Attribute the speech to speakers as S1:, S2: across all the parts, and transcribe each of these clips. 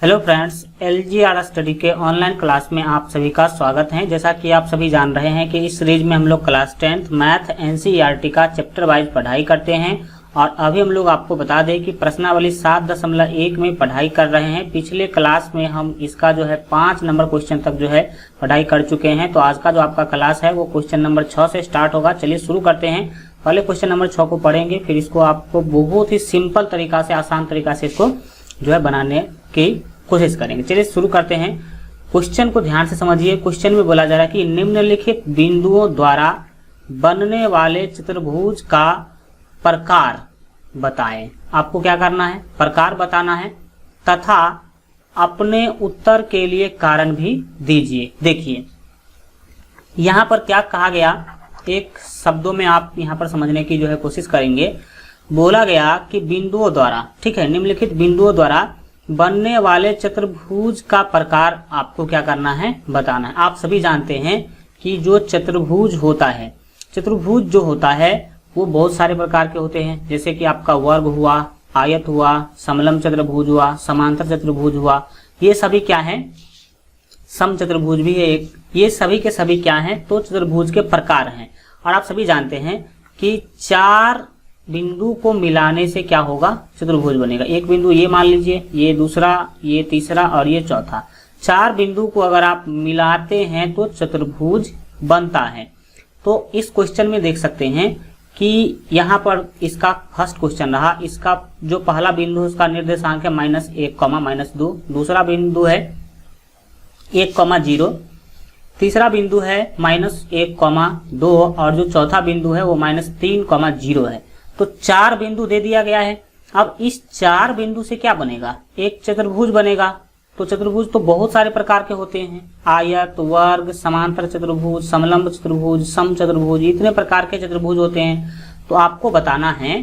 S1: Hello friends, LGR study के online class में आप सभी का स्वागत है। जैसा कि आप सभी जान रहे हैं कि इस सीरीज में हम लोग क्लास 10th मैथ NCERT का चैप्टर वाइज पढ़ाई करते हैं। और अभी हम लोग आपको बता दें कि प्रश्नावली 7.1 में पढ़ाई कर रहे हैं। पिछले क्लास में हम इसका जो है 5 नंबर क्वेश्चन तक जो है पढ़ाई कर चुके हैं। तो आज का जो आपका क्लास है वो क्वेश्चन नंबर 6 से स्टार्ट होगा। चलिए शुरू करते हैं। पहले क्वेश्चन नंबर 6 को पढ़ेंगे, फिर इसको आपको बहुत ही सिंपल तरीका से, आसान तरीका से इसको जो है बनाने की कोशिश करेंगे। चलिए शुरू करते हैं। क्वेश्चन को ध्यान से समझिए। क्वेश्चन में बोला जा रहा है कि निम्नलिखित बिंदुओं द्वारा बनने वाले चतुर्भुज का प्रकार बताएं। आपको क्या करना है? प्रकार बताना है तथा अपने उत्तर के लिए कारण भी दीजिए। देखिए यहाँ पर क्या कहा गया, एक शब्दों में आप यहाँ पर समझने की जो है कोशिश करेंगे। बोला गया कि बिंदुओं द्वारा, ठीक है, निम्नलिखित बिंदुओं द्वारा बनने वाले चतुर्भुज का प्रकार आपको क्या करना है? बताना है। आप सभी जानते हैं कि जो चतुर्भुज होता है, चतुर्भुज जो होता है वो बहुत सारे प्रकार के होते हैं। जैसे कि आपका वर्ग हुआ, आयत हुआ, समलंब चतुर्भुज हुआ, समांतर चतुर्भुज हुआ। ये सभी क्या है? सम चतुर्भुज भी है एक। ये सभी के सभी क्या है? तो चतुर्भुज के प्रकार हैं। और आप सभी जानते हैं कि 4 बिंदु को मिलाने से क्या होगा? चतुर्भुज बनेगा। एक बिंदु ये मान लीजिए, ये दूसरा, ये तीसरा और ये चौथा। 4 बिंदु को अगर आप मिलाते हैं तो चतुर्भुज बनता है। तो इस क्वेश्चन में देख सकते हैं कि यहाँ पर इसका फर्स्ट क्वेश्चन रहा। इसका जो पहला बिंदु है उसका निर्देशांक है -1, -2। दूसरा बिंदु है 1, 0। तीसरा बिंदु है -1, 2 और जो चौथा बिंदु है वो -3, 0 है। तो 4 बिंदु दे दिया गया है। अब इस 4 बिंदु से क्या बनेगा? एक चतुर्भुज बनेगा। तो चतुर्भुज तो बहुत सारे प्रकार के होते हैं। आयत, वर्ग, समांतर चतुर्भुज, समलंब चतुर्भुज, सम चतुर्भुज, इतने प्रकार के चतुर्भुज होते हैं। तो आपको बताना है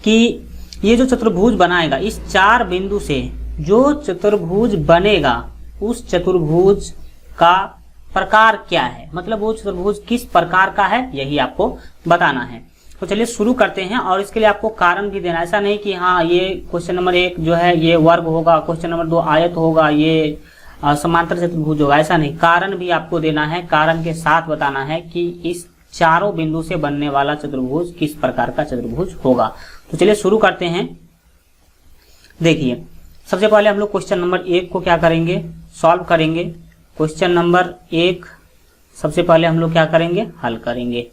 S1: कि ये जो चतुर्भुज बनाएगा, इस 4 बिंदु से जो चतुर्भुज बनेगा उस चतुर्भुज का प्रकार क्या है, मतलब वो चतुर्भुज किस प्रकार का है, यही आपको बताना है। तो चलिए शुरू करते हैं। और इसके लिए आपको कारण भी देना। ऐसा नहीं कि हाँ ये क्वेश्चन नंबर 1 जो है ये वर्ग होगा, क्वेश्चन नंबर 2 आयत होगा, ये समांतर चतुर्भुज होगा, ऐसा नहीं। कारण भी आपको देना है। कारण के साथ बताना है कि इस चारों बिंदु से बनने वाला चतुर्भुज किस प्रकार का चतुर्भुज होगा। तो चलिए शुरू करते हैं। देखिए सबसे पहले हम लोग क्वेश्चन नंबर 1 को क्या करेंगे? सॉल्व करेंगे। क्वेश्चन नंबर 1 सबसे पहले हम लोग क्या करेंगे? हल करेंगे।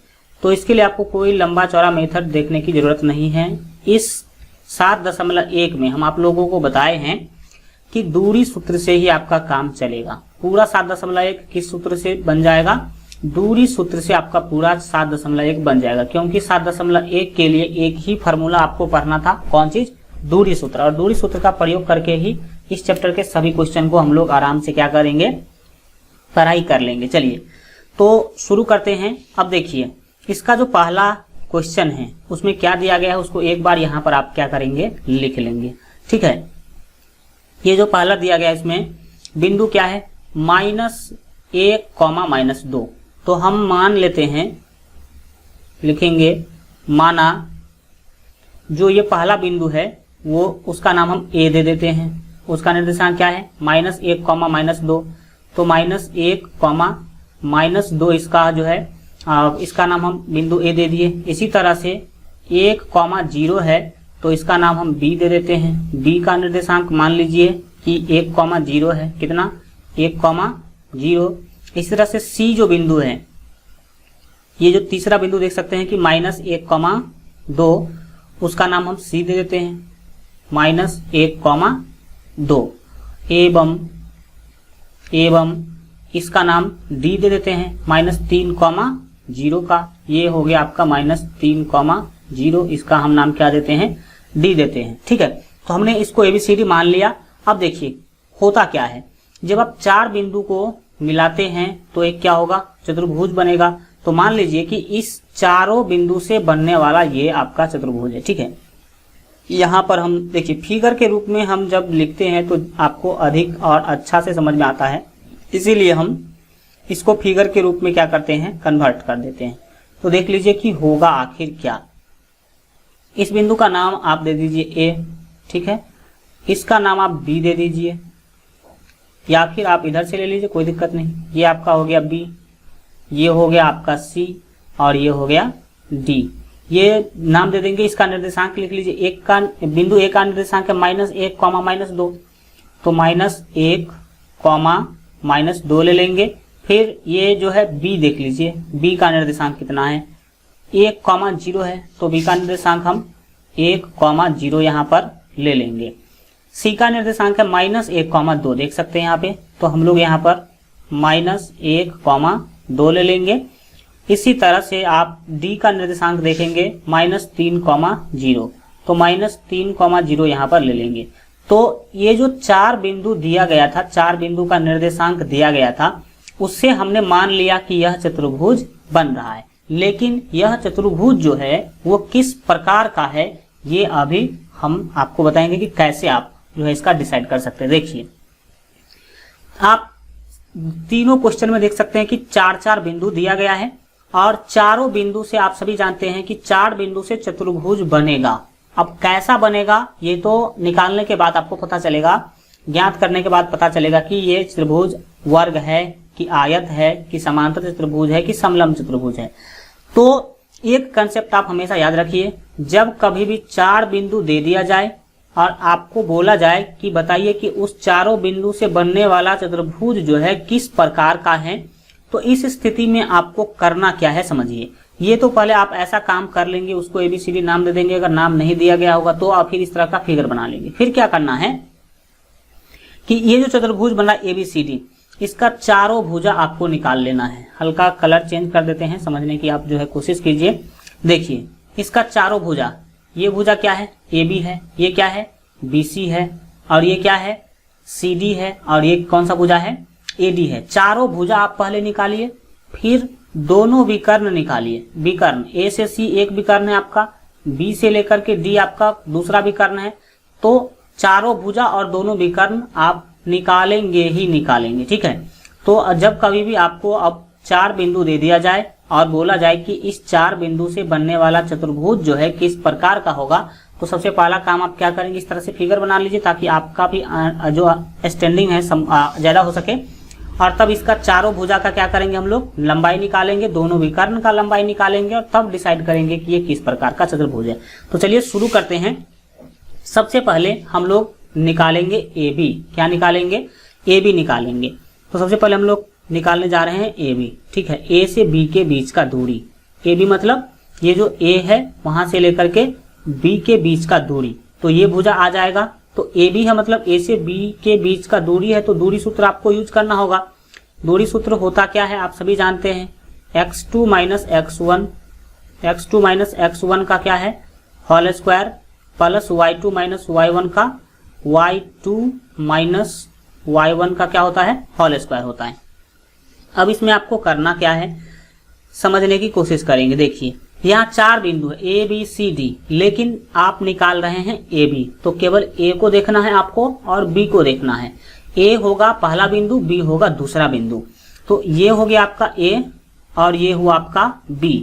S1: तो इसके लिए आपको कोई लंबा चौड़ा मेथड देखने की जरूरत नहीं है। इस 7.1 में हम आप लोगों को बताए हैं कि दूरी सूत्र से ही आपका काम चलेगा। पूरा 7.1 किस सूत्र से बन जाएगा? दूरी सूत्र से आपका पूरा 7.1 बन जाएगा। क्योंकि 7.1 के लिए एक ही फार्मूला आपको पढ़ना था। कौन चीज? दूरी सूत्र। और दूरी सूत्र का प्रयोग करके ही इस चैप्टर के सभी क्वेश्चन को हम लोग आराम से क्या करेंगे? पढ़ाई कर लेंगे। चलिए तो शुरू करते हैं। अब देखिए इसका जो पहला क्वेश्चन है उसमें क्या दिया गया है उसको एक बार यहाँ पर आप क्या करेंगे? लिख लेंगे। ठीक है, ये जो पहला दिया गया है इसमें बिंदु क्या है? -1, -2। तो हम मान लेते हैं, लिखेंगे, माना जो ये पहला बिंदु है वो उसका नाम हम A दे देते हैं। उसका निर्देशांक क्या है? -1, -2। तो -1, -2 इसका जो है इसका नाम हम बिंदु A दे दिए। इसी तरह से 1, 0 है तो इसका नाम हम B दे देते हैं। B का निर्देशांक मान लीजिए कि 1, 0 है। कितना? 1, 0। इसी तरह से C जो बिंदु है, ये जो तीसरा बिंदु देख सकते हैं कि -1, 2, उसका नाम हम C दे देते हैं। -1, 2 एवं इसका नाम D दे देते हैं। -3, 0 का ये हो गया आपका -3, 0। इसका हम नाम क्या देते हैं? D देते हैं। ठीक है, तो हमने इसको ABCD मान लिया। अब देखिए होता क्या है, जब आप 4 बिंदु को मिलाते हैं तो एक क्या होगा? चतुर्भुज बनेगा। तो मान लीजिए कि इस चारों बिंदु से बनने वाला ये आपका चतुर्भुज है। ठीक है, यहाँ पर हम देखिए फिगर के रूप में हम जब लिखते हैं तो आपको अधिक और अच्छा से समझ में आता है, इसीलिए हम इसको फिगर के रूप में क्या करते हैं? कन्वर्ट कर देते हैं। तो देख लीजिए कि होगा आखिर क्या। इस बिंदु का नाम आप दे दीजिए A। ठीक है, इसका नाम आप बी दे दीजिए, या फिर आप इधर से ले लीजिए, कोई दिक्कत नहीं। ये आपका हो गया बी, ये हो गया आपका सी, और ये हो गया डी। ये नाम दे देंगे। इसका निर्देशांक लिख लीजिए। एक का बिंदु ए का निर्देशांक है -1, -2, तो -1, -2 ले लेंगे। फिर ये जो है बी देख लीजिए, बी का निर्देशांक कितना है, 1, 0 है, तो बी का निर्देशांक हम 1, 0 यहाँ पर ले लेंगे। सी का निर्देशांक है -1, 2 देख सकते हैं यहाँ पे, तो हम लोग यहाँ पर -1, 2 ले लेंगे। इसी तरह से आप डी का निर्देशांक देखेंगे -3, 0, तो -3, 0 यहाँ पर ले लेंगे। तो ये जो 4 बिंदु दिया गया था, 4 बिंदु का निर्देशांक दिया गया था, उससे हमने मान लिया कि यह चतुर्भुज बन रहा है। लेकिन यह चतुर्भुज जो है वो किस प्रकार का है, ये अभी हम आपको बताएंगे कि कैसे आप जो है इसका डिसाइड कर सकते हैं। देखिए, आप तीनों क्वेश्चन में देख सकते हैं कि 4 बिंदु दिया गया है, और चारों बिंदु से आप सभी जानते हैं कि 4 बिंदु से चतुर्भुज बनेगा। अब कैसा बनेगा ये तो निकालने के बाद आपको पता चलेगा, ज्ञात करने के बाद पता चलेगा कि ये चतुर्भुज वर्ग है कि आयत है कि समांतर चतुर्भुज है कि समलंब चतुर्भुज है। तो एक कंसेप्ट आप हमेशा याद रखिए, जब कभी भी 4 बिंदु दे दिया जाए और आपको बोला जाए कि बताइए कि उस चारों बिंदु से बनने वाला चतुर्भुज जो है किस प्रकार का है, तो इस स्थिति में आपको करना क्या है समझिए। ये तो पहले आप ऐसा काम कर लेंगे, उसको ABCD नाम दे देंगे। अगर नाम नहीं दिया गया होगा तो आप फिर इस तरह का फिगर बना लेंगे। फिर क्या करना है कि ये जो चतुर्भुज बना ABCD, इसका चारों भुजा आपको निकाल लेना है। हल्का कलर चेंज कर देते हैं, समझने की आप जो है कोशिश कीजिए। देखिए, इसका चारों भुजा, ये भुजा क्या है, AB है, ये क्या है, BC है, और ये क्या है, CD है, और ये कौन सा भुजा है, AD है। चारों भुजा आप पहले निकालिए, फिर दोनों विकर्ण निकालिए। विकर्ण A से C एक विकर्ण है आपका, B से लेकर के D आपका दूसरा विकर्ण है। तो चारों भुजा और दोनों विकर्ण आप निकालेंगे ही निकालेंगे, ठीक है। तो जब कभी भी आपको अब 4 बिंदु दे दिया जाए और बोला जाए कि इस 4 बिंदु से बनने वाला चतुर्भुज जो है किस प्रकार का होगा, तो सबसे पहला काम आप क्या करेंगे, इस तरह से फिगर बना लीजिए ताकि आपका भी जो स्टैंडिंग है ज्यादा हो सके। और तब इसका चारों भुजा का क्या करेंगे, हम लोग लंबाई निकालेंगे, दोनों विकर्ण का लंबाई निकालेंगे, और तब डिसाइड करेंगे कि ये किस प्रकार का चतुर्भुज है। तो चलिए शुरू करते हैं। सबसे पहले हम लोग निकालेंगे AB। क्या निकालेंगे, AB निकालेंगे। तो सबसे पहले हम लोग निकालने जा रहे हैं AB, ठीक है। A से B के बीच का दूरी, AB मतलब ये जो A है वहां से लेकर के B के बीच का दूरी, तो ये भुजा आ जाएगा। तो AB है मतलब A से B के बीच का दूरी है, तो दूरी सूत्र आपको यूज करना होगा। दूरी सूत्र होता क्या है, आप सभी जानते हैं, x2 minus x1, x2 minus x1 का क्या है, whole square, plus y2 minus y1 का y2 माइनस y1 का क्या होता है, होल स्क्वायर होता है। अब इसमें आपको करना क्या है, समझने की कोशिश करेंगे। देखिए, यहाँ 4 बिंदु है A B C D, लेकिन आप निकाल रहे हैं AB, तो केवल A को देखना है आपको और B को देखना है। A होगा पहला बिंदु, B होगा दूसरा बिंदु। तो ये हो गया आपका A और ये हुआ आपका B।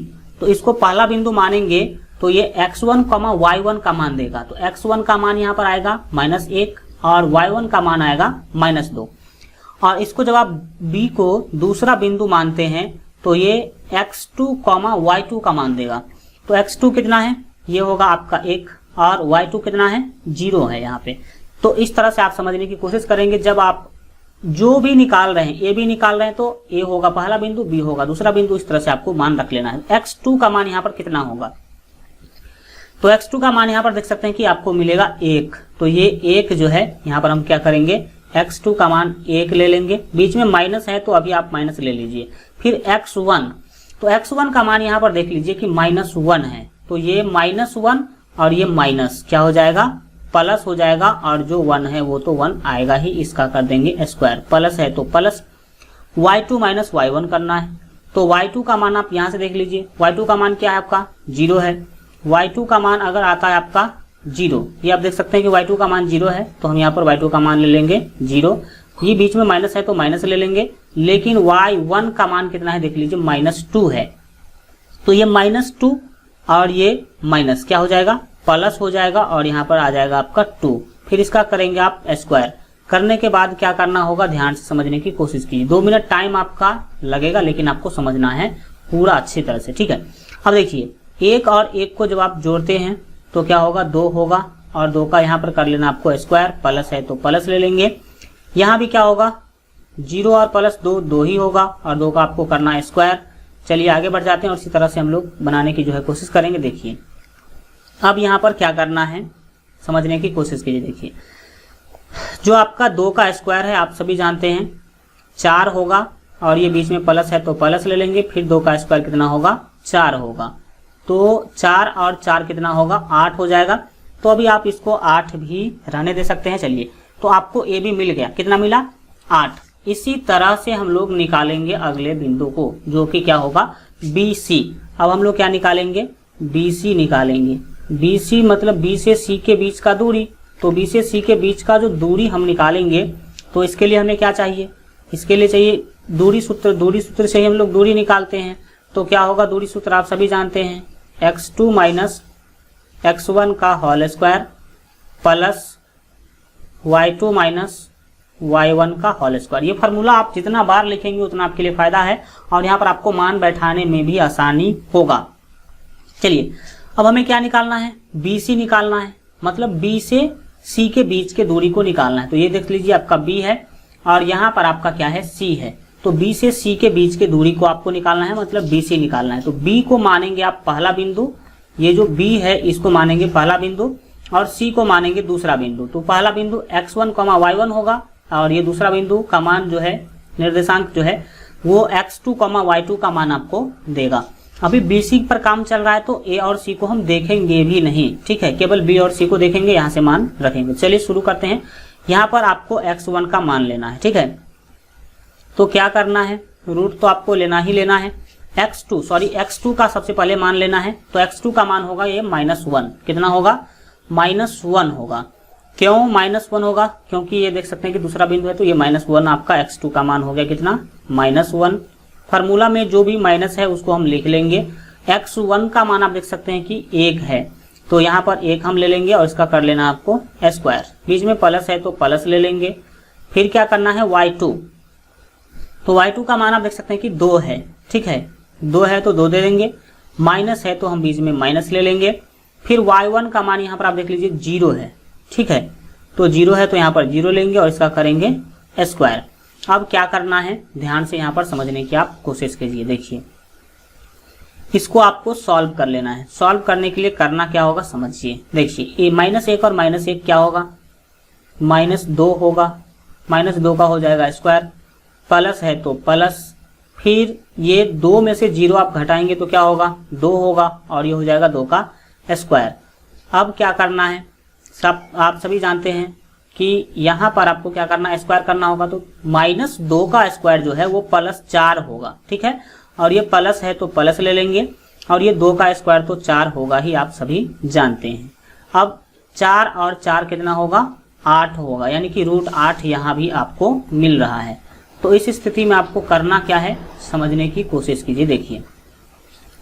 S1: तो इसको पहला बिंदु मानेंगे तो ये x1, y1 का मान देगा। तो x1 का मान यहाँ पर आएगा -1 और y1 का मान आएगा -2। और इसको जब आप B को दूसरा बिंदु मानते हैं तो ये x2, y2 का मान देगा। तो x2 कितना है, ये होगा आपका 1, और y2 कितना है, 0 है यहाँ पे। तो इस तरह से आप समझने की कोशिश करेंगे। जब आप जो भी निकाल रहे हैं, A भी निकाल रहे हैं, तो A होगा पहला बिंदु, B होगा दूसरा बिंदु, इस तरह से आपको मान रख लेना है। x2 का मान यहाँ पर कितना होगा, तो x2 का मान यहाँ पर देख सकते हैं कि आपको मिलेगा 1। तो ये 1 जो है यहाँ पर हम क्या करेंगे, x2 का मान 1 ले लेंगे। बीच में माइनस है तो अभी आप माइनस ले लीजिए। फिर x1, तो x1 का मान यहाँ पर देख लीजिए कि -1 है, तो ये -1 और ये माइनस क्या हो जाएगा, प्लस हो जाएगा, और जो 1 है वो तो 1 आएगा ही, इसका कर देंगे स्क्वायर। प्लस है तो प्लस, y2 माइनस y1 करना है। तो y2 का मान आप यहाँ से देख लीजिए, y2 का मान क्या है आपका 0 है। y2 का मान अगर आता है आपका 0, ये आप देख सकते हैं कि y2 का मान 0 है, तो हम यहाँ पर y2 का मान ले लेंगे 0। ये बीच में माइनस है तो माइनस ले लेंगे, लेकिन y1 का मान कितना है देख लीजिए, -2 है। तो ये -2 और ये माइनस क्या हो जाएगा, प्लस हो जाएगा, और यहाँ पर आ जाएगा आपका 2। फिर इसका करेंगे आप स्क्वायर। करने के बाद क्या करना होगा, ध्यान से समझने की कोशिश कीजिए। 2 मिनट टाइम आपका लगेगा, लेकिन आपको समझना है पूरा अच्छी तरह से, ठीक है। अब देखिए, 1 और 1 को जब आप जोड़ते हैं तो क्या होगा, 2 होगा, और 2 का यहाँ पर कर लेना आपको स्क्वायर, प्लस है तो प्लस ले लेंगे। यहाँ भी क्या होगा, 0 और प्लस 2 2 ही होगा, और 2 का आपको करना है स्क्वायर। चलिए आगे बढ़ जाते हैं और इसी तरह से हम लोग बनाने की जो है कोशिश करेंगे। देखिए अब यहाँ पर क्या करना है, समझने की कोशिश कीजिए। देखिए जो आपका 2 का स्क्वायर है आप सभी जानते हैं 4 होगा, और ये बीच में प्लस है तो प्लस ले लेंगे। फिर 2 का स्क्वायर कितना होगा, 4 होगा, तो 4 और 4 कितना होगा, 8 हो जाएगा। तो अभी आप इसको 8 भी रहने दे सकते हैं। चलिए, तो आपको ए भी मिल गया, कितना मिला, 8। इसी तरह से हम लोग निकालेंगे अगले बिंदु को, जो कि क्या होगा, BC। अब हम लोग क्या निकालेंगे, BC निकालेंगे। BC मतलब B से C के बीच का दूरी। तो B से C के बीच का जो दूरी हम निकालेंगे, तो इसके लिए हमें क्या चाहिए, इसके लिए चाहिए दूरी सूत्र। दूरी सूत्र से ही हम लोग दूरी निकालते हैं। तो क्या होगा, दूरी सूत्र आप सभी जानते हैं, x2 माइनस x1 का whole square plus y2 minus y1 का होल स्क्वायर। ये फार्मूला आप जितना बार लिखेंगे उतना आपके लिए फायदा है, और यहाँ पर आपको मान बैठाने में भी आसानी होगा। चलिए अब हमें क्या निकालना है, BC निकालना है, मतलब B से C के बीच के दूरी को निकालना है। तो ये देख लीजिए, आपका B है और यहाँ पर आपका क्या है, C है। तो B से C के बीच के दूरी को आपको निकालना है, मतलब BC निकालना है। तो B को मानेंगे आप पहला बिंदु, ये जो B है इसको मानेंगे पहला बिंदु, और C को मानेंगे दूसरा बिंदु। तो पहला बिंदु x1, y1 होगा, और ये दूसरा बिंदु का मान जो है, निर्देशांक जो है वो x2, y2 का मान आपको देगा। अभी BC पर काम चल रहा है, तो A और C को हम देखेंगे भी नहीं, ठीक है, केवल B और C को देखेंगे, यहाँ से मान रखेंगे। चलिए शुरू करते हैं। यहाँ पर आपको x1 का मान लेना है, ठीक है। तो क्या करना है, रूट तो आपको लेना ही लेना है। x2 का सबसे पहले मान लेना है। तो x2 का मान होगा ये -1, कितना होगा, -1 होगा। क्यों -1 होगा, क्योंकि ये देख सकते हैं कि दूसरा बिंदु है, तो ये -1 आपका x2 का मान हो गया, कितना, -1। फार्मूला में जो भी माइनस है उसको हम लिख लेंगे। x1 का मान आप देख सकते हैं कि 1 है, तो यहाँ पर 1 हम ले लेंगे, और इसका कर लेना आपको स्क्वायर। बीच में प्लस है तो प्लस ले लेंगे। फिर क्या करना है, y2। तो y2 का मान आप देख सकते हैं कि 2 है, ठीक है, 2 है तो 2 दे देंगे। माइनस है तो हम बीच में माइनस ले लेंगे। फिर y1 का मान यहाँ पर आप देख लीजिए 0 है, ठीक है, तो 0 है तो यहाँ पर 0 लेंगे, और इसका करेंगे स्क्वायर। अब क्या करना है, ध्यान से यहाँ पर समझने की आप कोशिश कीजिए। देखिए इसको आपको सॉल्व कर लेना है। सॉल्व करने के लिए करना क्या होगा, समझिए। देखिए -1 और -1 क्या होगा, -2 होगा, -2 का हो जाएगा स्क्वायर, प्लस है तो प्लस। फिर ये 2 में से 0 आप घटाएंगे तो क्या होगा, 2 होगा, और ये हो जाएगा 2 का स्क्वायर। अब क्या करना है, सब आप सभी जानते हैं कि यहाँ पर आपको क्या करना है, स्क्वायर करना होगा। तो -2 का स्क्वायर जो है वो +4 होगा, ठीक है, और ये प्लस है तो प्लस ले लेंगे, और ये 2 का स्क्वायर तो 4 होगा ही, आप सभी जानते हैं। अब 4 और 4 कितना होगा, 8 होगा, यानी कि √8 यहाँ भी आपको मिल रहा है। तो इस स्थिति में आपको करना क्या है, समझने की कोशिश कीजिए। देखिए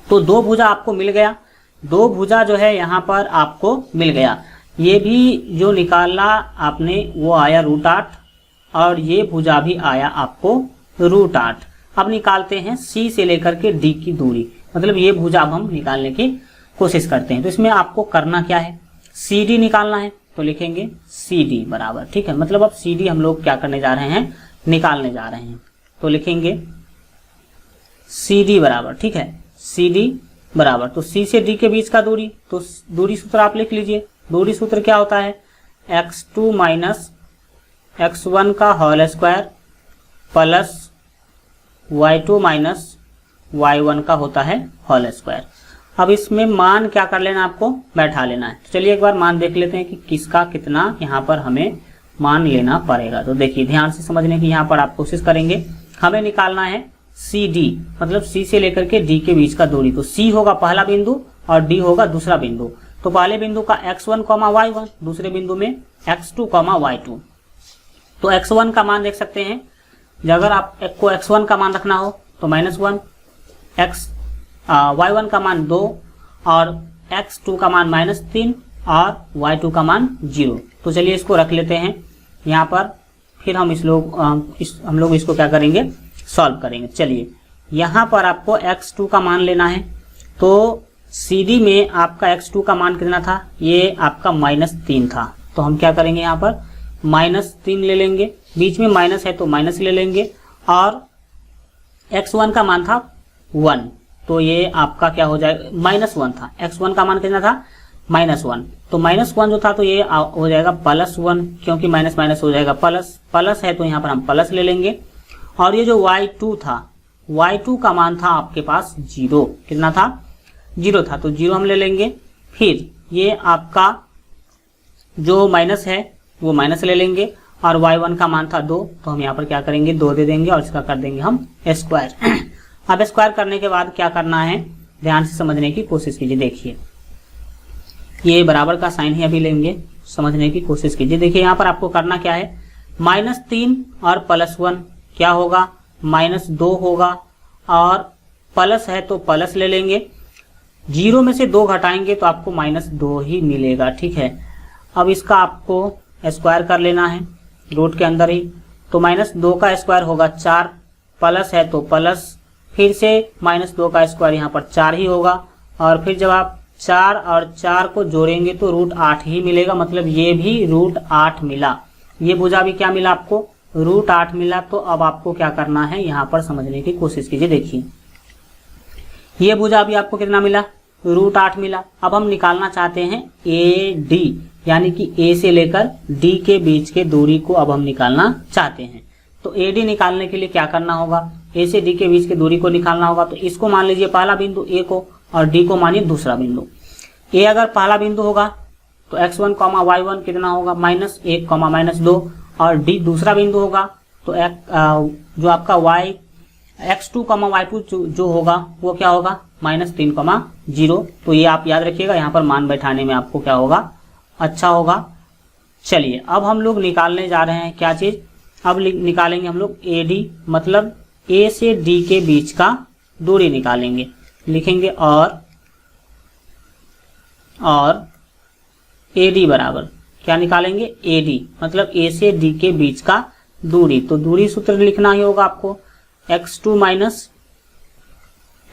S1: तो 2 भुजा आपको मिल गया, 2 भुजा जो है यहाँ पर आपको मिल गया। ये भी जो निकाला आपने वो आया √8, और ये भुजा भी आया आपको √8। अब निकालते हैं C से लेकर के D की दूरी, मतलब ये भुजा अब हम निकालने की कोशिश करते हैं। तो इसमें आपको करना क्या है, CD निकालना है। तो लिखेंगे CD बराबर, ठीक है, मतलब अब CD हम लोग क्या करने जा रहे हैं, निकालने जा रहे हैं। तो लिखेंगे CD बराबर, ठीक है, CD बराबर, तो C से D के बीच का दूरी, तो दूरी सूत्र आप लिख लीजिए। दूरी सूत्र क्या होता है, x2 माइनस x1 का whole square plus y2 minus y1 का होता है होल स्क्वायर। अब इसमें मान क्या कर लेना, आपको बैठा लेना है। तो चलिए एक बार मान देख लेते हैं कि किसका कितना यहाँ पर हमें मान लेना पड़ेगा। तो देखिए ध्यान से समझने की यहाँ पर आप कोशिश करेंगे। हमें निकालना है CD, मतलब C से लेकर के D के बीच का दूरी। तो C होगा पहला बिंदु और D होगा दूसरा बिंदु। तो पहले बिंदु का x1, y1, दूसरे बिंदु में x2, y2। तो x1 का मान देख सकते हैं, अगर आपको x1 का मान रखना हो तो -1, y1 का मान 2, और x2 का मान -3 और y2 का मान 0। तो चलिए इसको रख लेते हैं यहाँ पर, फिर हम हम लोग इसको क्या करेंगे, सॉल्व करेंगे। चलिए यहाँ पर आपको x2 का मान लेना है। तो CD में आपका x2 का मान कितना था, ये आपका -3 था। तो हम क्या करेंगे, यहाँ पर -3 ले लेंगे, बीच में माइनस है तो माइनस ले लेंगे, और x1 का मान था 1, तो ये आपका क्या हो जाएगा, -1 था। x1 का मान कितना था, -1, तो -1 जो था तो ये हो जाएगा +1, क्योंकि माइनस माइनस हो जाएगा प्लस, प्लस है तो यहाँ पर हम प्लस ले लेंगे। और ये जो y2 था, y2 का मान था आपके पास 0, कितना था, 0 था, तो 0 हम ले लेंगे। फिर ये आपका जो माइनस है वो माइनस ले लेंगे, और y1 का मान था 2, तो हम यहाँ पर क्या करेंगे, 2 दे देंगे और इसका कर देंगे हम स्क्वायर। अब स्क्वायर करने के बाद क्या करना है, ध्यान से समझने की कोशिश कीजिए। देखिए ये बराबर का साइन ही अभी लेंगे, समझने की कोशिश कीजिए। देखिए यहाँ पर आपको करना क्या है, -3 और +1 क्या होगा, -2 होगा, और प्लस है तो प्लस ले लेंगे। 0 में से 2 घटाएंगे तो आपको -2 ही मिलेगा, ठीक है। अब इसका आपको स्क्वायर कर लेना है रूट के अंदर ही, तो -2 का स्क्वायर होगा 4, प्लस है तो प्लस, फिर से -2 का स्क्वायर यहाँ पर 4 ही होगा, और फिर जब आप 4 और 4 को जोड़ेंगे तो √8 ही मिलेगा, मतलब ये भी √8 मिला। ये भुजा भी क्या मिला आपको, √8 मिला। तो अब आपको क्या करना है, यहाँ पर समझने की कोशिश कीजिए। देखिए ये भुजा भी आपको कितना मिला, √8 मिला। अब हम निकालना चाहते हैं AD, यानी कि A से लेकर D के बीच के दूरी को अब हम निकालना चाहते हैं। तो AD निकालने के लिए क्या करना होगा, A से D के बीच की दूरी को निकालना होगा। तो इसको मान लीजिए पहला बिंदु A को, और D को मानिए दूसरा बिंदु। A अगर पहला बिंदु होगा तो x1, y1 कितना होगा, -1, -2, और D दूसरा बिंदु होगा तो जो आपका x2, y2 जो होगा वो क्या होगा, -3, 0। तो ये आप याद रखिएगा, यहाँ पर मान बैठाने में आपको क्या होगा, अच्छा होगा। चलिए अब हम लोग निकालने जा रहे हैं क्या चीज, अब निकालेंगे हम लोग AD, मतलब A से D के बीच का दूरी निकालेंगे। लिखेंगे और AD बराबर क्या निकालेंगे, AD मतलब A से D के बीच का दूरी। तो दूरी सूत्र लिखना ही होगा आपको, x2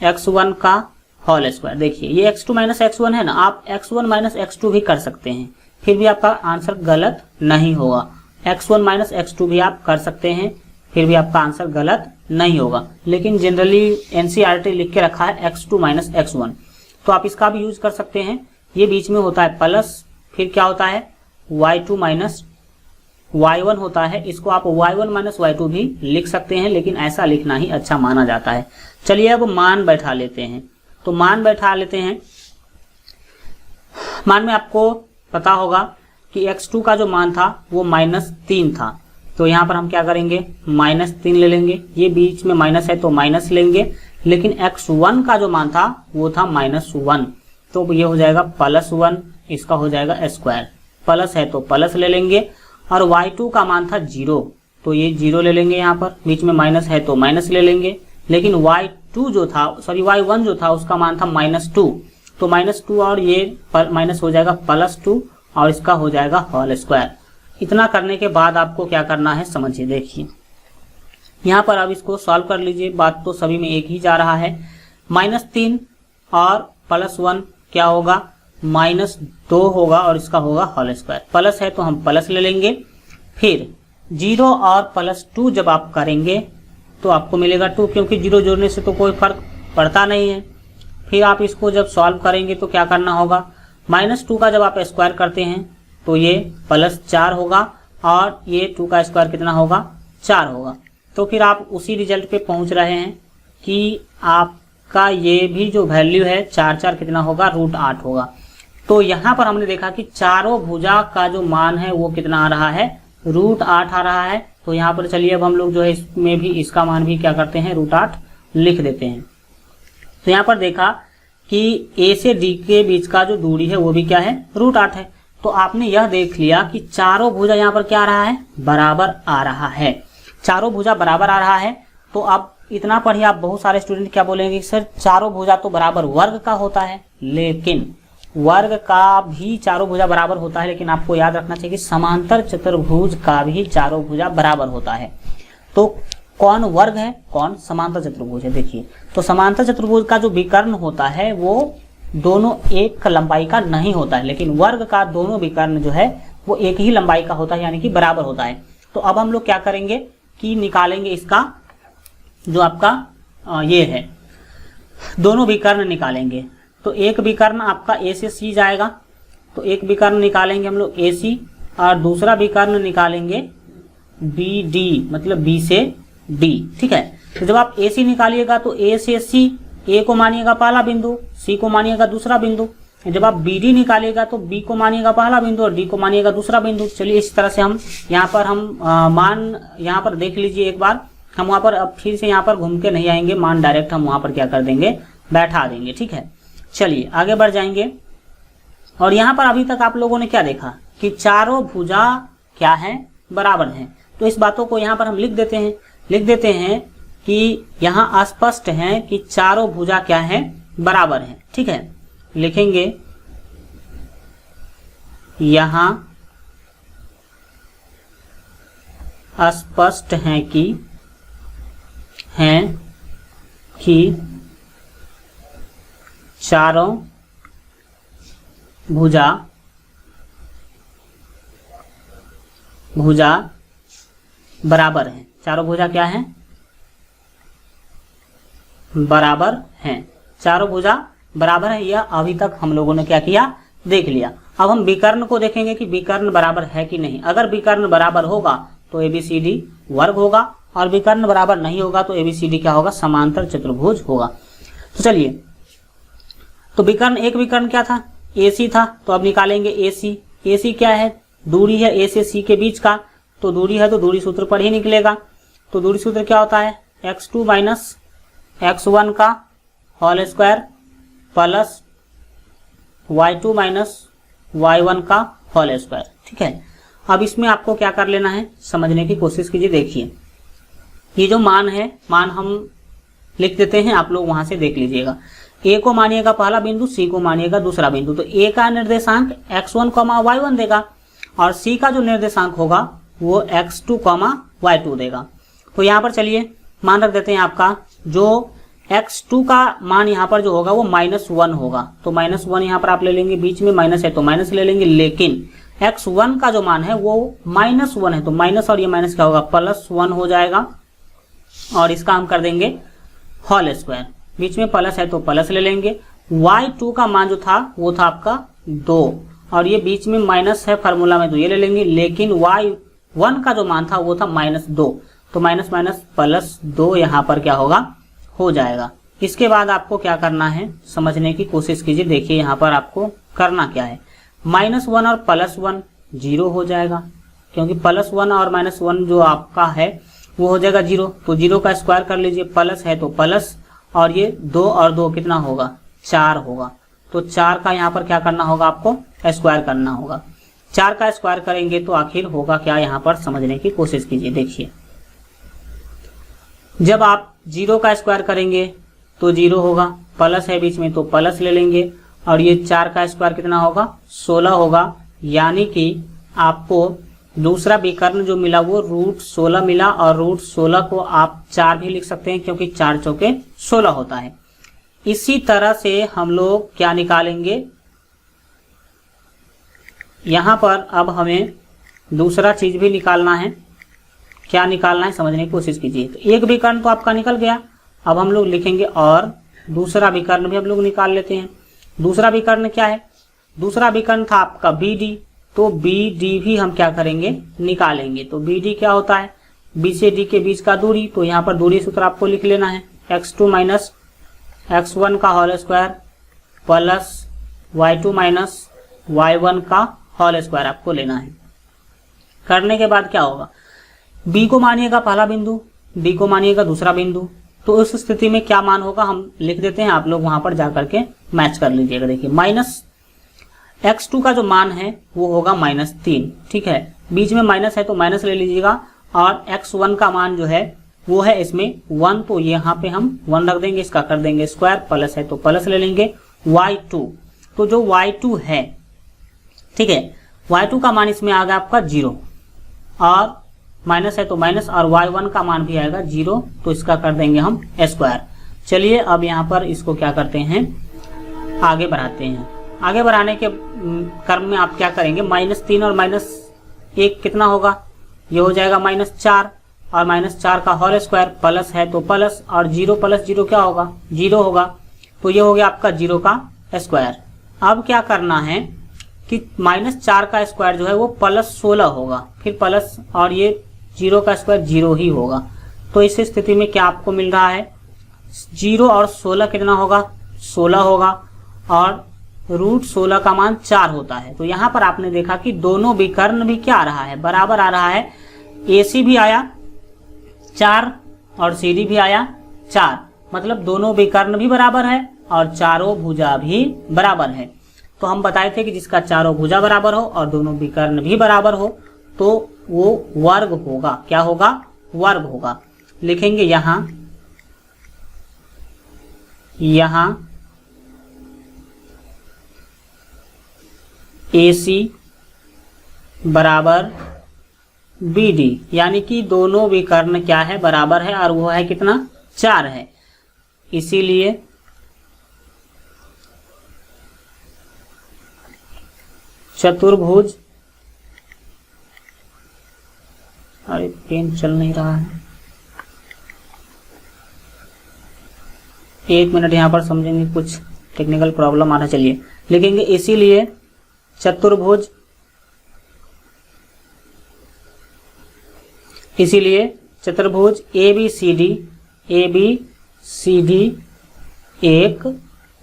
S1: - x1 का होल स्क्वायर। देखिए ये x2 - x1 है ना, आप x1 - x2 भी कर सकते हैं, फिर भी आपका आंसर गलत नहीं होगा। x1 - x2 भी आप कर सकते हैं, फिर भी आपका आंसर गलत नहीं होगा। लेकिन जनरली NCERT लिख के रखा है x2 - x1, तो आप इसका भी यूज कर सकते हैं। ये बीच में होता है प्लस, फिर क्या होता है y2 - y1 होता है, इसको आप y1 - y2 भी लिख सकते हैं, लेकिन ऐसा लिखना ही अच्छा माना जाता है। चलिए अब मान बैठा लेते हैं। तो मान बैठा लेते हैं, मान में आपको पता होगा कि x2 का जो मान था वो -3 था, तो यहाँ पर हम क्या करेंगे, -3 ले लेंगे। ये बीच में माइनस है तो माइनस लेंगे, लेकिन x1 का जो मान था वो था -1, तो ये हो जाएगा +1, इसका हो जाएगा स्क्वायर। प्लस है तो प्लस ले लेंगे, और y2 का मान था 0, तो ये 0 ले लेंगे। यहाँ पर बीच में माइनस है तो माइनस ले लेंगे, लेकिन y1 जो था उसका मान था -2, तो -2 और ये माइनस हो जाएगा +2, और इसका हो जाएगा होल स्क्वायर। इतना करने के बाद आपको क्या करना है समझिए। देखिए यहाँ पर अब इसको सॉल्व कर लीजिए, बात तो सभी में एक ही जा रहा है। -3 और +1 क्या होगा, -2 होगा, और इसका होगा होल स्क्वायर। प्लस है तो हम प्लस ले लेंगे, फिर 0 और +2 जब आप करेंगे तो आपको मिलेगा 2, क्योंकि 0 जोड़ने से तो कोई फर्क पड़ता नहीं है। फिर आप इसको जब सॉल्व करेंगे तो क्या करना होगा, -2 का जब आप स्क्वायर करते हैं तो ये +4 होगा, और ये 2 का स्क्वायर कितना होगा, 4 होगा। तो फिर आप उसी रिजल्ट पे पहुंच रहे हैं कि आपका ये भी जो वैल्यू है 4 कितना होगा, √8 होगा। तो यहाँ पर हमने देखा कि चारों भुजा का जो मान है वो कितना आ रहा है, √8 आ रहा है। तो यहाँ पर चलिए अब हम लोग जो है इसमें भी इसका मान भी क्या करते हैं, √8 लिख देते हैं। तो यहाँ पर देखा कि A से D के बीच का जो दूरी है वो भी क्या है, √8 है। तो आपने यह देख लिया कि चारों भुजा यहाँ पर क्या आ रहा है, बराबर आ रहा है। चारों भुजा बराबर आ रहा है, तो अब इतना पढ़िए, आप बहुत सारे स्टूडेंट क्या बोलेंगे, सर चारों भुजा तो बराबर वर्ग का होता है, लेकिन वर्ग का भी चारों भुजा बराबर होता है, लेकिन आपको याद रखना चाहिए कि समांतर चतुर्भुज का भी चारों भुजा बराबर होता है। तो कौन वर्ग है, कौन समांतर चतुर्भुज है? देखिए, तो समांतर चतुर्भुज का जो विकर्ण होता है वो दोनों एक लंबाई का नहीं होता है, लेकिन वर्ग का दोनों विकर्ण जो है वो एक ही लंबाई का होता है, यानी कि बराबर होता है। तो अब हम लोग क्या करेंगे कि निकालेंगे इसका जो आपका ये है, दोनों विकर्ण निकालेंगे। तो एक विकर्ण आपका ए से सी जाएगा, तो एक विकर्ण निकालेंगे हम लोग ए सी, और दूसरा विकर्ण निकालेंगे बी डी, मतलब बी से डी। ठीक है, तो जब आप ए सी निकालिएगा तो ए से सी, ए को मानिएगा पहला बिंदु, सी को मानिएगा दूसरा बिंदु। जब आप बी डी निकालिएगा तो बी को मानिएगा पहला बिंदु और डी को मानिएगा दूसरा बिंदु। चलिए इस तरह से हम यहाँ पर मान यहाँ पर देख लीजिए एक बार। हम वहां पर अब फिर से यहाँ पर घूम के नहीं आएंगे, मान डायरेक्ट हम वहां पर क्या कर देंगे, बैठा देंगे। ठीक है, चलिए आगे बढ़ जाएंगे। और यहाँ पर अभी तक आप लोगों ने क्या देखा कि चारों भुजा क्या है, बराबर हैं। तो इस बातों को यहाँ पर हम लिख देते हैं कि यहाँ स्पष्ट है कि चारों भुजा क्या है, बराबर है। ठीक है, लिखेंगे यहाँ स्पष्ट है कि चारों भुजा बराबर हैं। चारों भुजा क्या है, बराबर हैं। चारों भुजा बराबर है, यह अभी तक हम लोगों ने क्या किया, देख लिया। अब हम विकर्ण को देखेंगे कि विकर्ण बराबर है कि नहीं। अगर विकर्ण बराबर होगा तो ABCD वर्ग होगा, और विकर्ण बराबर नहीं होगा तो ABCD क्या होगा, समांतर चतुर्भुज होगा। तो चलिए, तो विकर्ण, एक विकर्ण क्या था, AC था, तो अब निकालेंगे AC। AC क्या है, दूरी है A से C के बीच का, तो दूरी है तो दूरी सूत्र पर ही निकलेगा। तो दूरी सूत्र क्या होता है, x2 माइनस x1 का whole square plus y2 minus y1 का होल स्क्वायर। ठीक है, अब इसमें आपको क्या कर लेना है, समझने की कोशिश कीजिए। देखिए, ये जो मान है, मान हम लिख देते हैं, आप लोग वहां से देख लीजिएगा। A को मानिएगा पहला बिंदु, C को मानिएगा दूसरा बिंदु। तो A का निर्देशांक x1, y1 देगा, और C का जो निर्देशांक होगा वो x2, y2 देगा। तो यहाँ पर चलिए मान रख देते हैं, आपका जो x2 का मान यहाँ पर जो होगा वो -1 होगा। तो -1 यहाँ पर आप ले लेंगे, बीच में माइनस है तो माइनस ले लेंगे, लेकिन x1 का जो मान है वो -1 है, तो माइनस और ये माइनस क्या होगा, +1 हो जाएगा। और इसका हम कर देंगे होल स्क्वायर, बीच में प्लस है तो प्लस ले लेंगे। y2 का मान जो था वो था आपका 2, और ये बीच में माइनस है फार्मूला में तो ये ले लेंगे, लेकिन y1 का जो मान था वो था -2, तो माइनस माइनस +2 यहाँ पर क्या होगा, हो जाएगा। इसके बाद आपको क्या करना है, समझने की कोशिश कीजिए। देखिए यहाँ पर आपको करना क्या है, -1 और +1 0 हो जाएगा, क्योंकि +1 और -1 जो आपका है वो हो जाएगा 0। तो 0 का स्क्वायर कर लीजिए, प्लस है तो प्लस, और ये 2 और 2 कितना होगा, 4 होगा। तो 4 का यहाँ पर क्या करना होगा, आपको स्क्वायर करना होगा। 4 का स्क्वायर करेंगे तो आखिर होगा क्या, यहाँ पर समझने की कोशिश कीजिए। देखिए, जब आप 0 का स्क्वायर करेंगे तो 0 होगा, प्लस है बीच में तो प्लस ले लेंगे, और ये 4 का स्क्वायर कितना होगा, 16 होगा। यानी कि आपको दूसरा विकर्ण जो मिला वो √16 मिला, और √16 को आप 4 भी लिख सकते हैं, क्योंकि 4 चौके 16 होता है। इसी तरह से हम लोग क्या निकालेंगे, यहाँ पर अब हमें दूसरा चीज भी निकालना है। क्या निकालना है, समझने की कोशिश कीजिए। तो एक विकर्ण तो आपका निकल गया, अब हम लोग लिखेंगे और दूसरा विकर्ण भी हम लोग निकाल लेते हैं। दूसरा विकर्ण क्या है, दूसरा विकर्ण था आपका BD, तो BD भी हम क्या करेंगे, निकालेंगे। तो BD क्या होता है, B से D के बीच का दूरी, तो यहाँ पर दूरी सूत्र आपको लिख लेना है, x2 माइनस x1 का whole square plus y2 minus y1 का होल स्क्वायर आपको लेना है। करने के बाद क्या होगा, B को मानिएगा पहला बिंदु, D को मानिएगा दूसरा बिंदु। तो उस स्थिति में क्या मान होगा, हम लिख देते हैं, आप लोग वहां पर जाकर के मैच कर लीजिएगा। देखिए, -x2 का जो मान है वो होगा -3। ठीक है, बीच में माइनस है तो माइनस ले लीजिएगा, और x1 का मान जो है वो है इसमें 1, तो यहाँ पे हम 1 रख देंगे, इसका कर देंगे स्क्वायर, प्लस है तो प्लस ले लेंगे। y2, तो जो y2 है, ठीक है, y2 का मान इसमें आ गया आपका 0 और माइनस है तो माइनस, और y1 का मान भी आएगा 0, तो इसका कर देंगे हम स्क्वायर। चलिए अब यहाँ पर इसको क्या करते हैं, आगे बढ़ाते हैं। आगे बढ़ाने के क्रम में आप क्या करेंगे, -3 और -1 कितना होगा, ये हो जाएगा -4, और -4 का होल स्क्वायर, प्लस है तो प्लस, और 0 + 0 क्या होगा, 0 होगा, तो ये हो गया आपका 0 का स्क्वायर। अब क्या करना है कि -4 का स्क्वायर जो है वो +16 होगा, फिर प्लस, और ये 0 का स्क्वायर 0 ही होगा। तो इस स्थिति में क्या आपको मिल रहा है, 0 और 16 कितना होगा, 16 होगा, और √16 का मान 4 होता है। तो यहाँ पर आपने देखा कि दोनों विकर्ण भी क्या आ रहा है, बराबर आ रहा है। AC भी आया 4 और CD भी आया 4, मतलब दोनों विकर्ण भी बराबर है और चारों भुजा भी बराबर है। तो हम बताए थे कि जिसका चारों भुजा बराबर हो और दोनों विकर्ण भी बराबर हो तो वो वर्ग होगा। क्या होगा, वर्ग होगा। लिखेंगे यहाँ AC बराबर BD, यानी कि दोनों विकर्ण क्या है, बराबर है, और वो है कितना, 4 है। इसीलिए चतुर्भुज, अरे पेन चल नहीं रहा है, 1 मिनट यहाँ पर समझेंगे, कुछ टेक्निकल प्रॉब्लम आ रहा है। चलिए लिखेंगे इसीलिए चतुर्भुज, ABCD एक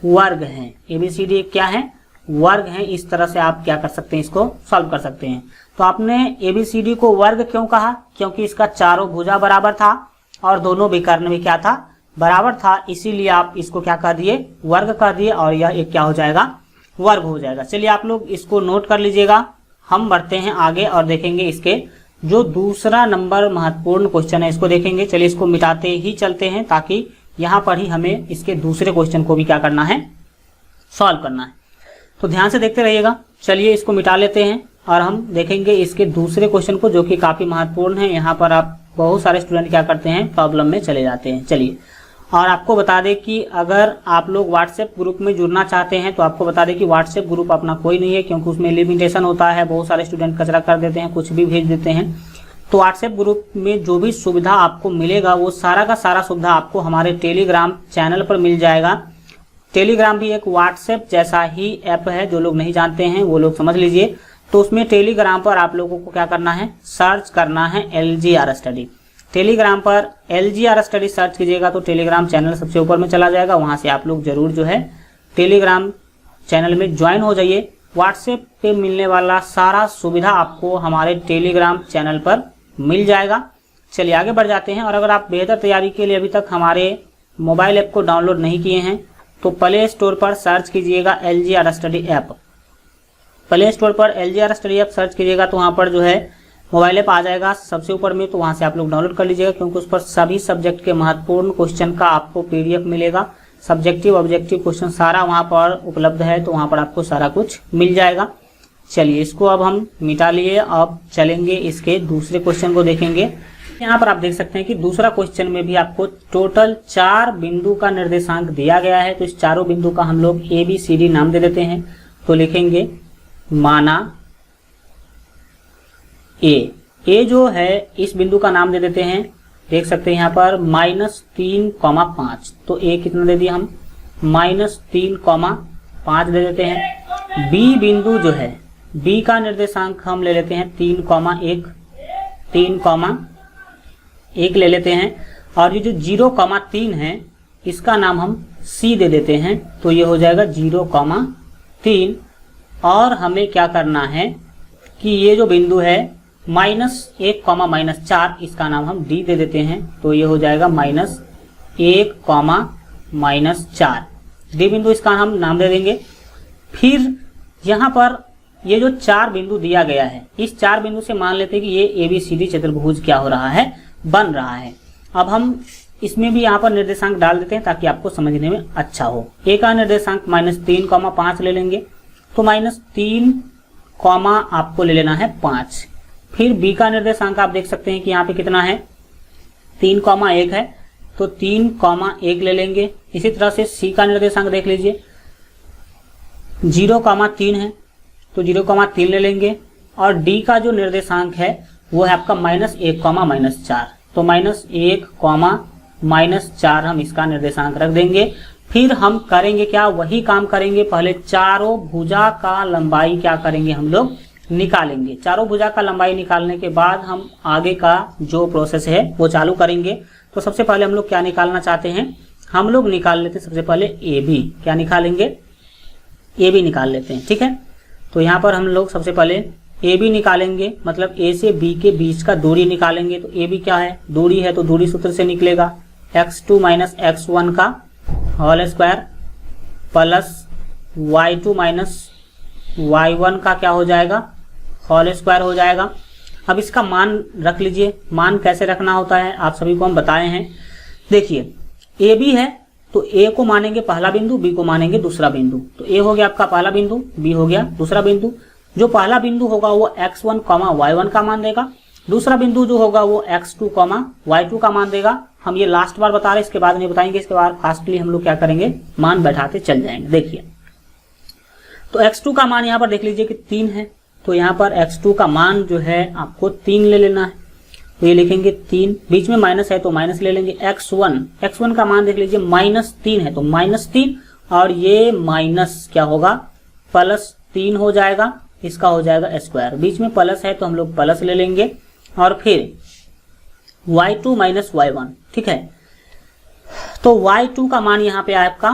S1: वर्ग है। ABCD एक क्या है, वर्ग है। इस तरह से आप क्या कर सकते हैं, इसको सॉल्व कर सकते हैं। तो आपने ABCD को वर्ग क्यों कहा, क्योंकि इसका चारों भुजा बराबर था और दोनों विकर्ण भी क्या था, बराबर था, इसीलिए आप इसको क्या कर दिए, वर्ग कर दिए, और यह एक क्या हो जाएगा, वर्ग हो जाएगा। चलिए आप लोग इसको नोट कर लीजिएगा। हम बढ़ते हैं आगे और देखेंगे इसके जो दूसरा नंबर महत्वपूर्ण क्वेश्चन है, इसको देखेंगे। चलिए इसको मिटाते ही चलते हैं, ताकि यहाँ पर ही हमें इसके दूसरे क्वेश्चन को भी क्या करना है, सॉल्व करना है। तो ध्यान से देखते रहिएगा। चलिए इसको मिटा लेते हैं और हम देखेंगे इसके दूसरे क्वेश्चन को, जो कि काफी महत्वपूर्ण है। यहाँ पर आप बहुत सारे स्टूडेंट क्या करते हैं, प्रॉब्लम में चले जाते हैं। चलिए, और आपको बता दें कि अगर आप लोग व्हाट्सएप ग्रुप में जुड़ना चाहते हैं तो आपको बता दें कि व्हाट्सएप ग्रुप अपना कोई नहीं है, क्योंकि उसमें लिमिटेशन होता है। बहुत सारे स्टूडेंट कचरा कर देते हैं, कुछ भी भेज देते हैं। तो व्हाट्सएप ग्रुप में जो भी सुविधा आपको मिलेगा वो सारा का सारा सुविधा आपको हमारे टेलीग्राम चैनल पर मिल जाएगा। टेलीग्राम भी एक व्हाट्सएप जैसा ही ऐप है, जो लोग नहीं जानते हैं वो लोग समझ लीजिए। तो उसमें टेलीग्राम पर आप लोगों को क्या करना है, सर्च करना है LGR स्टडी। टेलीग्राम पर LGR स्टडी सर्च कीजिएगा तो टेलीग्राम चैनल सबसे ऊपर में चला जाएगा। वहां से आप लोग जरूर जो है टेलीग्राम चैनल में ज्वाइन हो जाइए। व्हाट्सएप पे मिलने वाला सारा सुविधा आपको हमारे टेलीग्राम चैनल पर मिल जाएगा। चलिए आगे बढ़ जाते हैं। और अगर आप बेहतर तैयारी के लिए अभी तक हमारे मोबाइल ऐप को डाउनलोड नहीं किए हैं तो प्ले स्टोर पर सर्च कीजिएगा LGR study app. Play store पर LGR स्टडी ऐप सर्च कीजिएगा तो वहाँ पर जो है मोबाइल ऐप आ जाएगा सबसे ऊपर में, तो वहाँ से आप लोग डाउनलोड कर लीजिएगा, क्योंकि उस पर सभी सब्जेक्ट के महत्वपूर्ण क्वेश्चन का आपको PDF मिलेगा। सब्जेक्टिव ऑब्जेक्टिव क्वेश्चन सारा वहाँ पर उपलब्ध है, तो वहाँ पर आपको सारा कुछ मिल जाएगा। चलिए इसको अब हम मिटा लिए, अब चलेंगे इसके दूसरे क्वेश्चन को देखेंगे। यहाँ पर आप देख सकते हैं कि दूसरा क्वेश्चन में भी आपको टोटल 4 बिंदु का निर्देशांक दिया गया है। तो इस चारों बिंदु का हम लोग ABCD नाम दे देते हैं। तो लिखेंगे माना A जो है इस बिंदु का नाम दे देते हैं। देख सकते हैं यहाँ पर -3,5, तो A कितना दे दिया हम, -3,5 दे देते हैं। B बिंदु जो है, B का निर्देशांक हम ले लेते हैं 3,1 ले लेते हैं। और ये जो 0,3 है इसका नाम हम C दे देते हैं, तो ये हो जाएगा 0,3। और हमें क्या करना है कि ये जो बिंदु है -1, -4, इसका नाम हम D दे देते हैं, तो ये हो जाएगा -1, -4। D बिंदु इसका हम नाम दे देंगे। फिर यहाँ पर ये जो 4 बिंदु दिया गया है, इस 4 बिंदु से मान लेते हैं कि ये ABCD चतुर्भुज क्या हो रहा है, बन रहा है। अब हम इसमें भी यहाँ पर निर्देशांक डाल देते हैं ताकि आपको समझने में अच्छा हो। ए का निर्देशांक -3,5 ले लेंगे, तो -3, आपको ले लेना है 5। फिर बी का निर्देशांक आप देख सकते हैं कि यहाँ पे कितना है, 3,1 है, तो 3,1 ले लेंगे। इसी तरह से सी का निर्देशांक देख लीजिए, 0,3 है, तो 0,3 ले लेंगे। और डी का जो निर्देशांक है वो है आपका -1, -4, तो -1, -4 हम इसका निर्देशांक रख देंगे। फिर हम करेंगे क्या, वही काम करेंगे, पहले चारों भुजा का लंबाई क्या करेंगे हम लोग निकालेंगे। चारों भुजा का लंबाई निकालने के बाद हम आगे का जो प्रोसेस है वो चालू करेंगे। तो सबसे पहले हम लोग क्या निकालना चाहते हैं, हम लोग निकाल लेते हैं सबसे पहले ए बी। क्या निकालेंगे, ए बी निकाल लेते हैं, ठीक है। तो यहाँ पर हम लोग सबसे पहले ए बी निकालेंगे, मतलब ए से बी के बीच का दूरी निकालेंगे। तो ए बी क्या है, दूरी है, तो दूरी सूत्र से निकलेगा x2 - x1 का whole square plus y2 - y1 का क्या हो जाएगा, होल स्क्वायर हो जाएगा। अब इसका मान रख लीजिए। मान कैसे रखना होता है आप सभी को हम बताए हैं। देखिए ए बी है तो ए को मानेंगे पहला बिंदु, बी को मानेंगे दूसरा बिंदु। तो ए हो गया आपका पहला बिंदु, बी हो गया दूसरा बिंदु। जो पहला बिंदु होगा वो x1, y1 का मान देगा। दूसरा बिंदु जो होगा वो x2, y2 का मान देगा। हम ये लास्ट बार बता रहे हैं, इसके बाद नहीं बताएंगे। इसके बाद फास्टली हम लोग क्या करेंगे, मान बैठाते चल जाएंगे। देखिए तो x2 का मान यहाँ पर देख लीजिए कि 3 है, तो यहाँ पर x2 का मान जो है आपको 3 ले लेना है। तो ये लिखेंगे 3, बीच में माइनस है तो माइनस ले लेंगे। x1 का मान देख लीजिए -3 है, तो -3, और ये माइनस क्या होगा, +3 हो जाएगा। इसका हो जाएगा स्क्वायर, बीच में प्लस है तो हम लोग प्लस ले लेंगे। और फिर y2 - y1, ठीक है। तो y2 का मान यहाँ पे आपका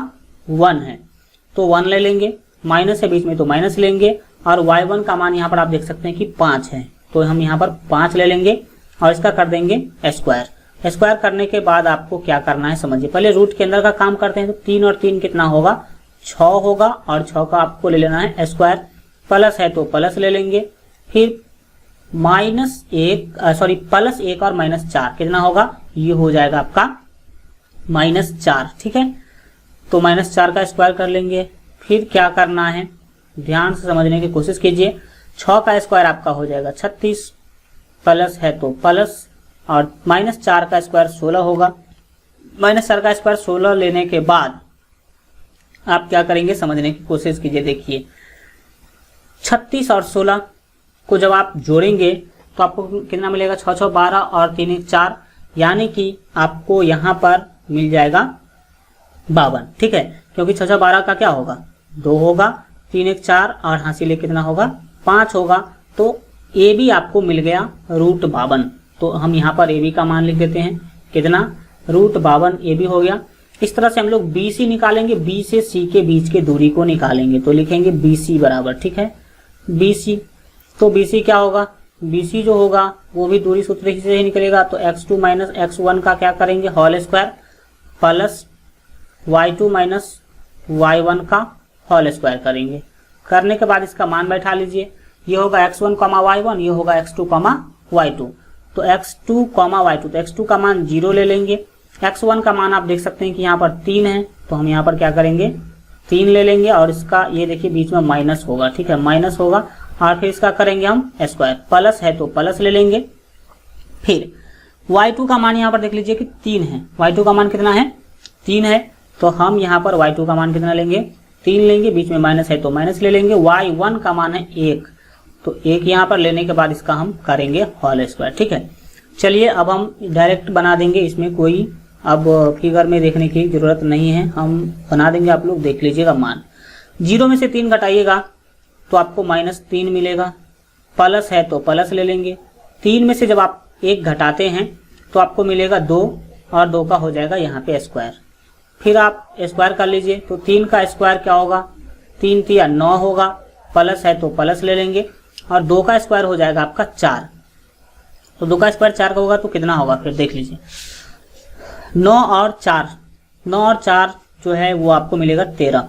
S1: 1 है, तो 1 ले लेंगे। माइनस है बीच में तो माइनस लेंगे। और y1 का मान यहाँ पर आप देख सकते हैं कि 5 है, तो हम यहाँ पर 5 ले लेंगे और इसका कर देंगे स्क्वायर। स्क्वायर करने के बाद आपको क्या करना है समझिए। पहले रूट के अंदर का काम करते हैं। तो 3 और 3 कितना होगा, 6 होगा, और 6 का आपको ले लेना है स्क्वायर। प्लस है तो प्लस ले लेंगे। फिर +1 और -4 कितना होगा, ये हो जाएगा आपका -4, ठीक है। तो -4 का स्क्वायर कर लेंगे। फिर क्या करना है, ध्यान से समझने की कोशिश कीजिए। 6 का स्क्वायर आपका हो जाएगा 36, प्लस है तो प्लस, और -4 का स्क्वायर 16 होगा। -4 का स्क्वायर 16 लेने के बाद आप क्या करेंगे समझने की कोशिश कीजिए। देखिए 36 और 16 को जब आप जोड़ेंगे तो आपको कितना मिलेगा, 6 6 12 और 3 1 4, यानी कि आपको यहाँ पर मिल जाएगा 52, ठीक है। क्योंकि 6 6 12 का क्या होगा, 2 होगा, 3 1 4 और हासिल कितना होगा, 5 होगा। तो ए बी आपको मिल गया √52। तो हम यहाँ पर ए बी का मान लिख देते हैं, कितना, √52 ए बी हो गया। इस तरह से हम लोग बी सी निकालेंगे, बी से सी के बीच के दूरी को निकालेंगे। तो लिखेंगे बी सी बराबर, ठीक है, बी सी। तो बी सी क्या होगा, बी सी जो होगा वो भी दूरी सूत्र से ही निकलेगा। तो x2 - x1 का क्या करेंगे, whole square, plus y2 - y1 का होल स्क्वायर करेंगे। करने के बाद इसका मान बैठा लीजिए। ये होगा x1, y1, ये होगा x2, y2। तो x2, y2, तो x2 का मान 0 ले लेंगे। x1 का मान आप देख सकते हैं कि यहाँ पर 3 है, तो हम यहाँ पर क्या करेंगे, 3 ले लेंगे। और इसका ये देखिए बीच में माइनस होगा, ठीक है, माइनस होगा। और फिर इसका करेंगे हम स्क्वायर, प्लस है तो प्लस ले लेंगे। फिर y2 का मान यहाँ पर देख लीजिए कि 3 है। y2 का मान कितना है, 3 है, तो हम यहाँ पर y2 का मान कितना लेंगे, 3 लेंगे। बीच में माइनस है तो माइनस ले लेंगे। y1 का मान है 1, तो 1 यहाँ पर लेने के बाद इसका हम करेंगे होल स्क्वायर, ठीक है। चलिए अब हम डायरेक्ट बना देंगे, इसमें कोई अब फिगर में देखने की जरूरत नहीं है, हम बना देंगे। आप लोग देख लीजिएगा मान। 0 में से 3 घटाइएगा तो आपको -3 मिलेगा। प्लस है तो प्लस ले लेंगे। 3 में से जब आप 1 घटाते हैं तो आपको मिलेगा 2, और 2 का हो जाएगा यहाँ पे स्क्वायर। फिर आप स्क्वायर कर लीजिए। तो 3 का स्क्वायर क्या होगा, 3 3 9 होगा। प्लस है तो प्लस ले लेंगे। और 2 का स्क्वायर हो जाएगा आपका 4। तो 2 का स्क्वायर 4 का होगा तो कितना होगा, फिर देख लीजिए, 9 और 4 जो है वो आपको मिलेगा 13।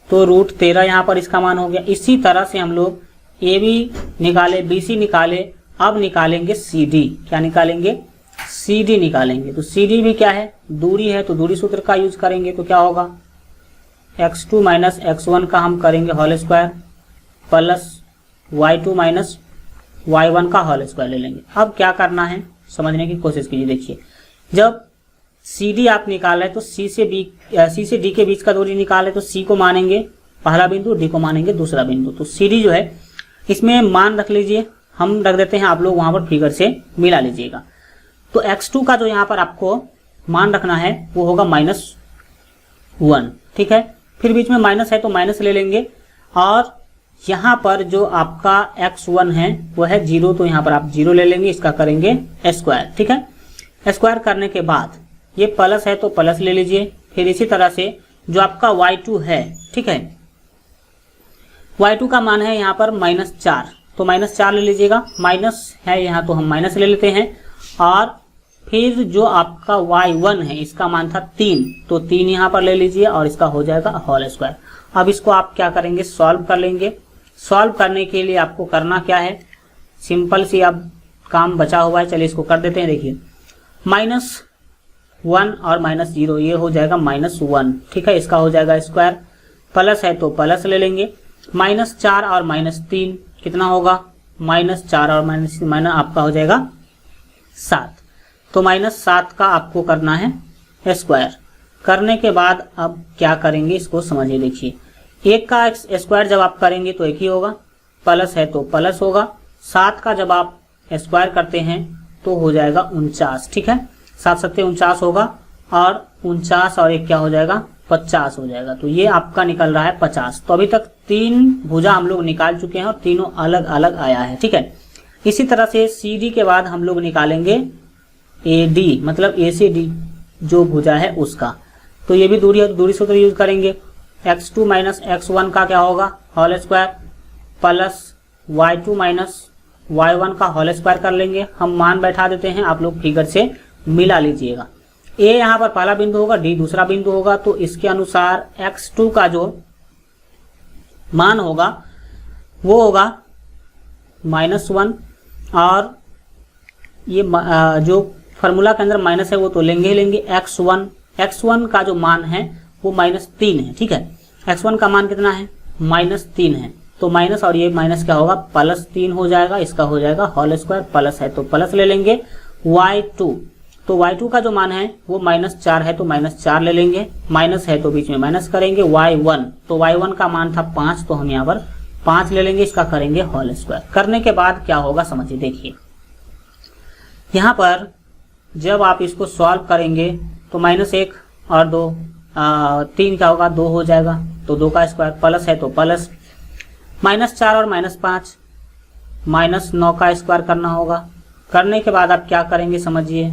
S1: तो √13 यहाँ पर इसका मान हो गया। इसी तरह से हम लोग ए बी निकाले, बी सी निकाले, अब निकालेंगे सी डी। क्या निकालेंगे, सी डी निकालेंगे। तो सी डी भी क्या है, दूरी है, तो दूरी सूत्र का यूज करेंगे। तो क्या होगा, x2 माइनस x1 का हम करेंगे whole square plus y2 minus y1 का होल स्क्वायर ले लेंगे। अब क्या करना है समझने की कोशिश कीजिए। देखिए, जब सी डी आप निकाले तो सी से डी के बीच का दूरी निकाले तो सी को मानेंगे पहला बिंदु, डी को मानेंगे दूसरा बिंदु। तो सी डी जो है इसमें मान रख लीजिए, हम रख देते हैं, आप लोग वहां पर फिगर से मिला लीजिएगा। तो x2 का जो यहाँ पर आपको मान रखना है वो होगा -1, ठीक है। फिर बीच में माइनस है तो माइनस ले लेंगे, और यहाँ पर जो आपका x1 है वो है 0, तो यहाँ पर आप 0 ले लेंगे, इसका करेंगे स्क्वायर, ठीक है। स्क्वायर करने के बाद ये प्लस है तो प्लस ले लीजिए। फिर इसी तरह से जो आपका y2 है, ठीक है, y2 का मान है यहाँ पर -4, तो -4 ले लीजिएगा। माइनस है यहाँ तो हम माइनस ले लेते हैं। और फिर जो आपका y1 है इसका मान था 3, तो 3 यहाँ पर ले लीजिए और इसका हो जाएगा होल स्क्वायर। अब इसको आप क्या करेंगे, सॉल्व कर लेंगे। सॉल्व करने के लिए आपको करना क्या है, सिंपल सी अब काम बचा हुआ है, चलिए इसको कर देते हैं। देखिए, -1 और -0 ये हो जाएगा -1, ठीक है, इसका हो जाएगा स्क्वायर। प्लस है तो प्लस ले लेंगे। -4 और -3 कितना होगा, -4 और माइनस आपका हो जाएगा 7, तो -7 का आपको करना है स्क्वायर। करने के बाद अब क्या करेंगे इसको समझिए। देखिए, 1 का स्क्वायर जब आप करेंगे तो 1 ही होगा, प्लस है तो प्लस होगा। 7 का जब आप स्क्वायर करते हैं तो हो जाएगा 49, ठीक है, 7 सत्ते 49 होगा, और 49 और 1 क्या हो जाएगा, 50 हो जाएगा। तो ये आपका निकल रहा है 50। तो अभी तक 3 भुजा हम लोग निकाल चुके हैं और तीनों अलग अलग आया है, ठीक है। इसी तरह से सी डी के बाद हम लोग निकालेंगे ए डी, मतलब ए से डी जो भुजा है उसका। तो ये भी दूरी है, तो दूरी सूत्र यूज करेंगे। x2 माइनस x1 का क्या होगा, whole square plus y2 minus y1 का होल स्क्वायर कर लेंगे। हम मान बैठा देते हैं, आप लोग फिगर से मिला लीजिएगा। a यहाँ पर पहला बिंदु होगा, d दूसरा बिंदु होगा, तो इसके अनुसार x2 का जो मान होगा वो होगा -1, और ये जो फार्मूला के अंदर माइनस है वो तो लेंगे ही लेंगे। x1 का जो मान है वो -3 है, ठीक है। x1 का मान कितना है, -3 है, तो माइनस और ये माइनस क्या होगा, +3 हो जाएगा, इसका हो जाएगा होल स्क्वायर। प्लस है तो प्लस ले लेंगे। y2, तो y2 का जो मान है वो -4 है, तो -4 ले लेंगे। माइनस है तो बीच में माइनस करेंगे। y1, तो y1 का मान था 5, तो हम यहाँ पर 5 ले लेंगे, इसका करेंगे होल स्क्वायर। करने के बाद क्या होगा समझिए। देखिए, यहाँ पर जब आप इसको सॉल्व करेंगे तो -1 और 2 3 क्या होगा, 2 हो जाएगा, तो 2 का स्क्वायर। प्लस है तो प्लस, -4 और -5 -9 का स्क्वायर करना होगा। करने के बाद आप क्या करेंगे समझिए,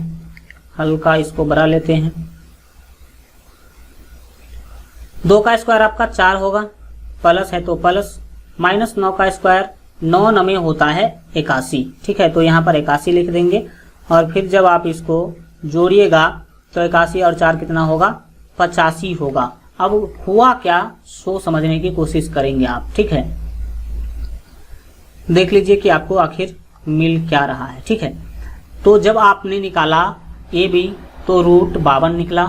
S1: हल्का इसको बढ़ा लेते हैं। 2 का स्क्वायर आपका 4 होगा, प्लस है तो प्लस, -9 का स्क्वायर 9 9 होता है 81, ठीक है, तो यहाँ पर 81 लिख देंगे। और फिर जब आप इसको जोड़िएगा तो 81 और 4 कितना होगा, 85 होगा। अब हुआ क्या सो समझने की कोशिश करेंगे आप, ठीक है। देख लीजिए कि आपको आखिर मिल क्या रहा है, ठीक है। तो जब आपने निकाला ए बी तो √52 निकला।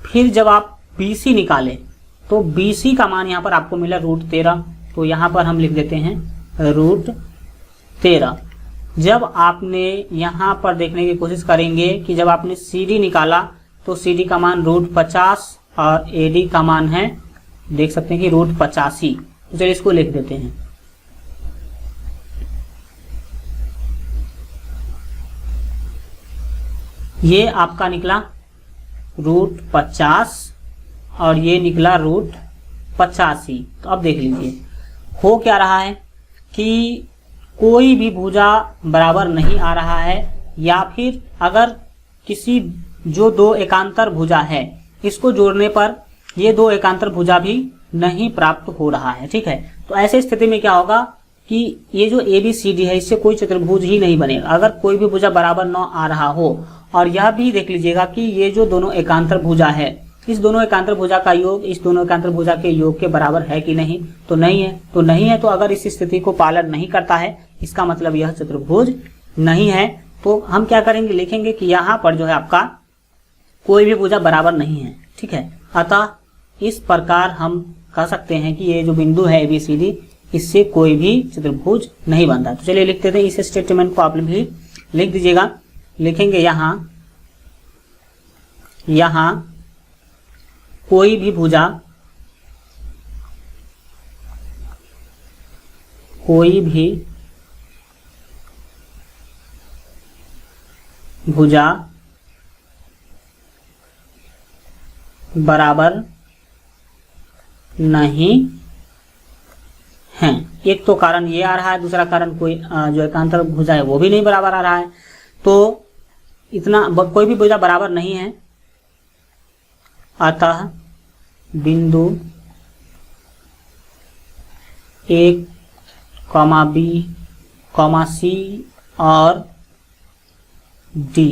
S1: फिर जब आप बी सी निकाले तो बी सी का मान यहाँ पर आपको मिला √13, तो यहाँ पर हम लिख देते हैं √13। जब आपने यहाँ पर देखने की कोशिश करेंगे कि जब आपने सी डी निकाला तो सी डी का मान √50 और ए डी का मान है, देख सकते हैं कि √85, तो चलिए इसको लिख देते हैं। ये आपका निकला √50 और ये निकला √85। तो अब देख लीजिए हो क्या रहा है कि कोई भी भुजा बराबर नहीं आ रहा है, या फिर अगर किसी जो 2 एकांतर भुजा है इसको जोड़ने पर ये 2 एकांतर भुजा भी नहीं प्राप्त हो रहा है, ठीक है। तो ऐसे स्थिति में क्या होगा कि ये जो ABCD है इससे कोई चतुर्भुज ही नहीं बनेगा अगर कोई भी भुजा बराबर न आ रहा हो। और यह भी देख लीजिएगा कि ये जो दोनों एकांतर भुजा है, इस दोनों एकांतर भुजा का योग इस दोनों एकांतर भुजा के योग के बराबर है कि नहीं, तो नहीं है। तो अगर इस स्थिति को पालन नहीं करता है इसका मतलब यह चतुर्भुज नहीं है। तो हम क्या करेंगे, लिखेंगे कि यहाँ पर जो है आपका कोई भी भुजा बराबर नहीं है, ठीक है। अतः इस प्रकार हम कह सकते हैं कि ये जो बिंदु है ABCD, इससे कोई भी चतुर्भुज नहीं बनता। तो चलिए लिख देते हैं, इस स्टेटमेंट को आप भी लिख दीजिएगा। लिखेंगे यहाँ कोई भी भुजा बराबर नहीं है। एक तो कारण ये आ रहा है, दूसरा कारण कोई जो एकांतर भुजा है वो भी नहीं बराबर आ रहा है। तो इतना कोई भी भुजा बराबर नहीं है, अतः बिंदु 1, B, C और D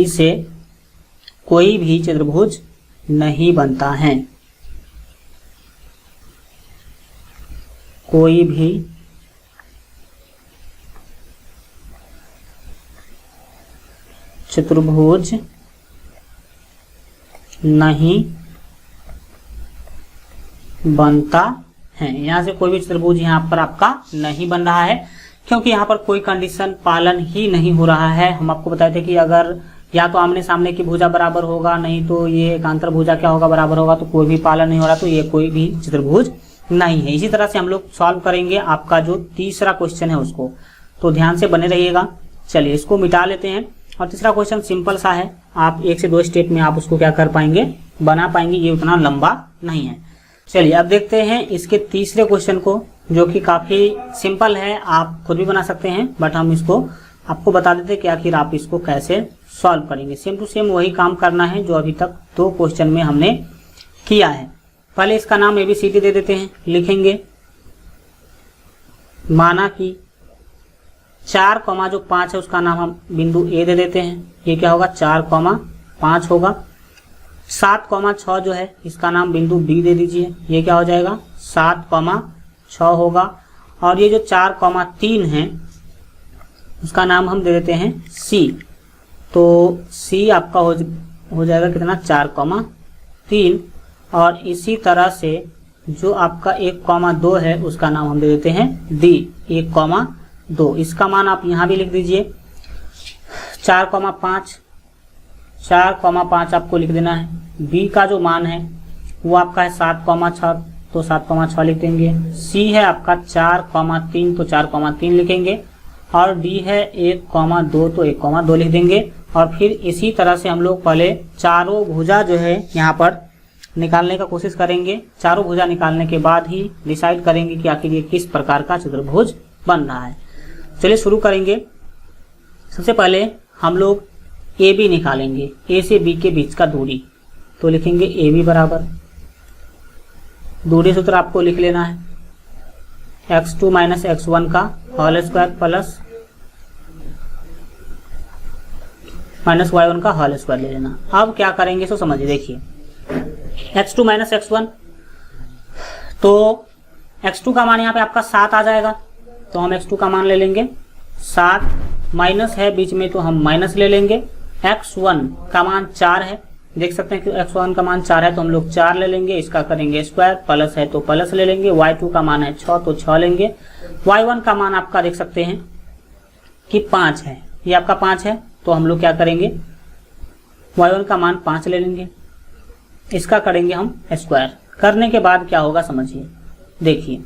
S1: से कोई भी चतुर्भुज नहीं बनता है। कोई भी चतुर्भुज नहीं बनता है। यहाँ से कोई भी चतुर्भुज यहाँ पर आपका नहीं बन रहा है, क्योंकि यहाँ पर कोई कंडीशन पालन ही नहीं हो रहा है। हम आपको बताए थे कि अगर या तो आमने सामने की भुजा बराबर होगा, नहीं तो ये एकांतर भुजा क्या होगा, बराबर होगा, तो कोई भी पालन नहीं हो रहा, तो ये कोई भी चतुर्भुज नहीं है। इसी तरह से हम लोग सॉल्व करेंगे आपका जो तीसरा क्वेश्चन है उसको, तो ध्यान से बने रहिएगा। चलिए इसको मिटा लेते हैं। और तीसरा क्वेश्चन सिंपल सा है, आप 1 से 2 स्टेप में आप उसको क्या कर पाएंगे, बना पाएंगे, ये उतना लंबा नहीं है। चलिए अब देखते हैं इसके तीसरे क्वेश्चन को, जो कि काफी सिंपल है, आप खुद भी बना सकते हैं, बट हम इसको आपको बता देते कि आखिर आप इसको कैसे सॉल्व करेंगे। सेम टू सेम वही काम करना है जो अभी तक 2 क्वेश्चन में हमने किया है। पहले इसका नाम ABCD दे देते हैं। लिखेंगे माना कि 4, जो 5 है उसका नाम हम बिंदु A दे देते हैं। ये क्या होगा, 4, 5 होगा। 7, 6 जो है इसका नाम बिंदु B दे दीजिए। ये क्या हो जाएगा, 7, 6 होगा। और ये जो 4, 3 है उसका नाम हम दे देते हैं C। तो C आपका हो जाएगा कितना, 4, 3। और इसी तरह से जो आपका 1, 2 है उसका नाम हम दे देते हैं D, 1, 2। इसका मान आप यहाँ भी लिख दीजिए, 4, 5, 4, 5 आपको लिख देना है। B का जो मान है वो आपका है 7, 6, तो 7, 6 लिख देंगे। C है आपका 4, 3, तो 4, 3 लिखेंगे। और D है 1, 2, तो 1, 2 लिख देंगे। और फिर इसी तरह से हम लोग पहले चारों भुजा जो है यहाँ पर निकालने का कोशिश करेंगे। चारों भुजा निकालने के बाद ही डिसाइड करेंगे कि आखिर ये किस प्रकार का चतुर्भुज बन रहा है। चलिए शुरू करेंगे। सबसे पहले हम लोग AB निकालेंगे, A से B के बीच का दूरी। तो लिखेंगे AB बराबर, दूरी सूत्र आपको लिख लेना है, x2 - x1 का होल स्क्वायर प्लस -y1 का होल स्क्वायर ले लेना। अब क्या करेंगे सो समझिए, देखिए x2 - x1, तो x2 का मान यहाँ पे आपका 7 आ जाएगा, तो हम x2 का मान ले लेंगे 7, माइनस है बीच में तो हम माइनस ले लेंगे। x1 का मान 4 है, देख सकते हैं कि x1 का मान 4 है, तो हम लोग 4 ले लेंगे, इसका करेंगे स्क्वायर, प्लस है तो प्लस ले लेंगे। y2 का मान है 6, तो 6 लेंगे। y1 का मान आपका देख सकते हैं कि 5 है, ये आपका 5 है, तो हम लोग क्या करेंगे, y1 का मान 5 ले लेंगे, इसका करेंगे हम स्क्वायर। करने के बाद क्या होगा समझिए, देखिए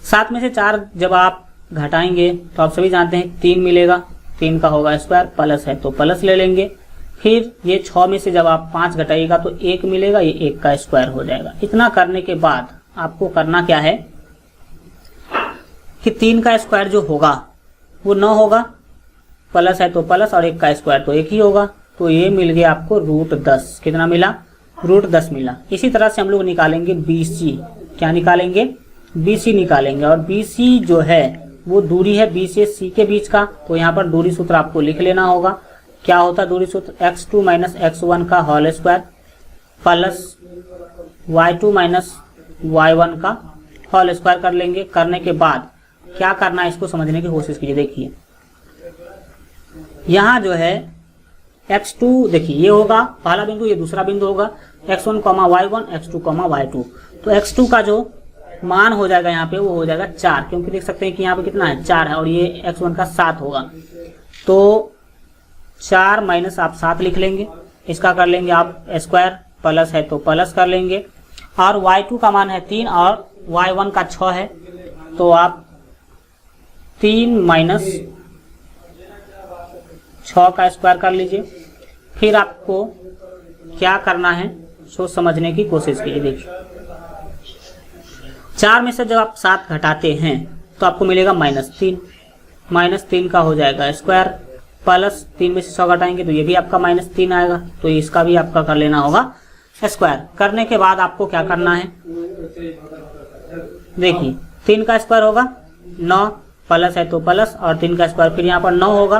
S1: 7 में से 4 जब आप घटाएंगे तो आप सभी जानते हैं 3 मिलेगा, 3 का होगा स्क्वायर, प्लस है तो प्लस ले लेंगे। फिर ये 6 में से जब आप 5 घटाइएगा तो 1 मिलेगा, ये 1 का स्क्वायर हो जाएगा। इतना करने के बाद आपको करना क्या है कि 3 का स्क्वायर जो होगा वो 9 होगा, प्लस है तो प्लस, और 1 का स्क्वायर तो 1 ही होगा, तो ये मिल गया आपको √10। कितना मिला, √10 मिला। इसी तरह से हम लोग निकालेंगे BC। क्या निकालेंगे, BC निकालेंगे। और BC जो है वो दूरी है B से C के बीच का, तो यहाँ पर दूरी सूत्र आपको लिख लेना होगा। क्या होता है दूरी सूत्र, x2 - x1 का whole square plus y2 - y1 का होल स्क्वायर कर लेंगे। करने के बाद क्या करना है इसको समझने की कोशिश कीजिए। देखिए यहाँ जो है x2, देखिए ये होगा पहला बिंदु, ये दूसरा बिंदु होगा x1, y1, x2, y2। तो x2 का जो मान हो जाएगा यहाँ पे वो हो जाएगा 4, क्योंकि देख सकते हैं कि यहाँ पे कितना है 4 है, और ये x1 का 7 होगा। तो 4 माइनस आप 7 लिख लेंगे, इसका कर लेंगे आप स्क्वायर, प्लस है तो प्लस कर लेंगे। और y2 का मान है 3 और y1 का 6 है, तो आप 3 माइनस 6 का स्क्वायर कर लीजिए। फिर आपको क्या करना है सोच समझने की कोशिश कीजिए। देखिए 4 में से जब आप 7 घटाते हैं तो आपको मिलेगा -3, -3 का हो जाएगा स्क्वायर, प्लस 3 में से 100 घटाएंगे तो ये भी आपका -3 आएगा, तो इसका भी आपका कर लेना होगा स्क्वायर। करने के बाद आपको क्या करना है, देखिए 3 का स्क्वायर होगा 9, प्लस है तो प्लस, और 3 का स्क्वायर फिर यहाँ पर 9 होगा,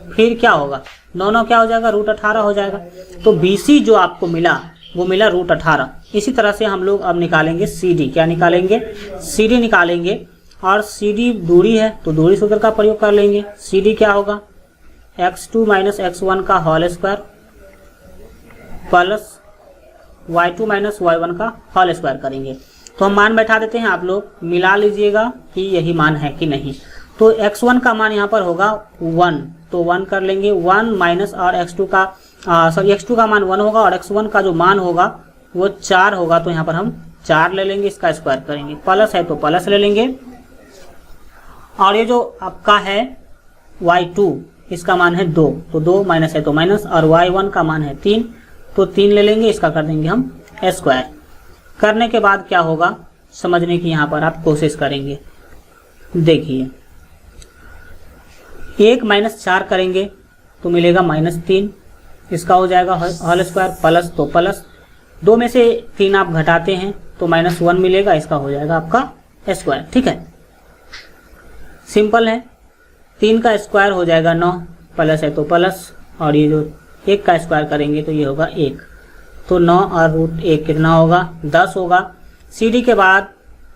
S1: फिर क्या होगा 9 क्या हो जाएगा, √18 हो जाएगा। तो BC जो आपको मिला वो मिला √18। इसी तरह से हम लोग अब निकालेंगे CD। क्या निकालेंगे, CD निकालेंगे, और CD दूरी है तो दूरी सूत्र का प्रयोग कर लेंगे। CD क्या होगा, x2 माइनस x1 का whole square plus y2 minus y1 का होल स्क्वायर करेंगे। तो हम मान बैठा देते हैं, आप लोग मिला लीजिएगा कि यही मान है कि नहीं। तो x1 का मान यहाँ पर होगा 1, तो 1 कर लेंगे, 1 माइनस, और x2 का मान 1 होगा, और x1 का जो मान होगा वो 4 होगा, तो यहाँ पर हम 4 ले लेंगे, इसका स्क्वायर करेंगे। प्लस है तो प्लस ले लेंगे, और ये जो आपका है y2 इसका मान है 2, तो 2 माइनस है तो माइनस, और y1 का मान है 3, तो 3 ले लेंगे, इसका कर देंगे हम स्क्वायर। करने के बाद क्या होगा समझने की यहाँ पर आप कोशिश करेंगे। देखिए 1 माइनस 4 करेंगे तो मिलेगा -3, इसका हो जाएगा होल स्क्वायर, प्लस तो प्लस, 2 में से 3 आप घटाते हैं तो -1 मिलेगा, इसका हो जाएगा आपका स्क्वायर। ठीक है, सिंपल है। 3 का स्क्वायर हो जाएगा 9, प्लस है तो प्लस, और ये जो 1 का स्क्वायर करेंगे तो ये होगा 1, तो 9 और √1 कितना होगा 10 होगा। CD के बाद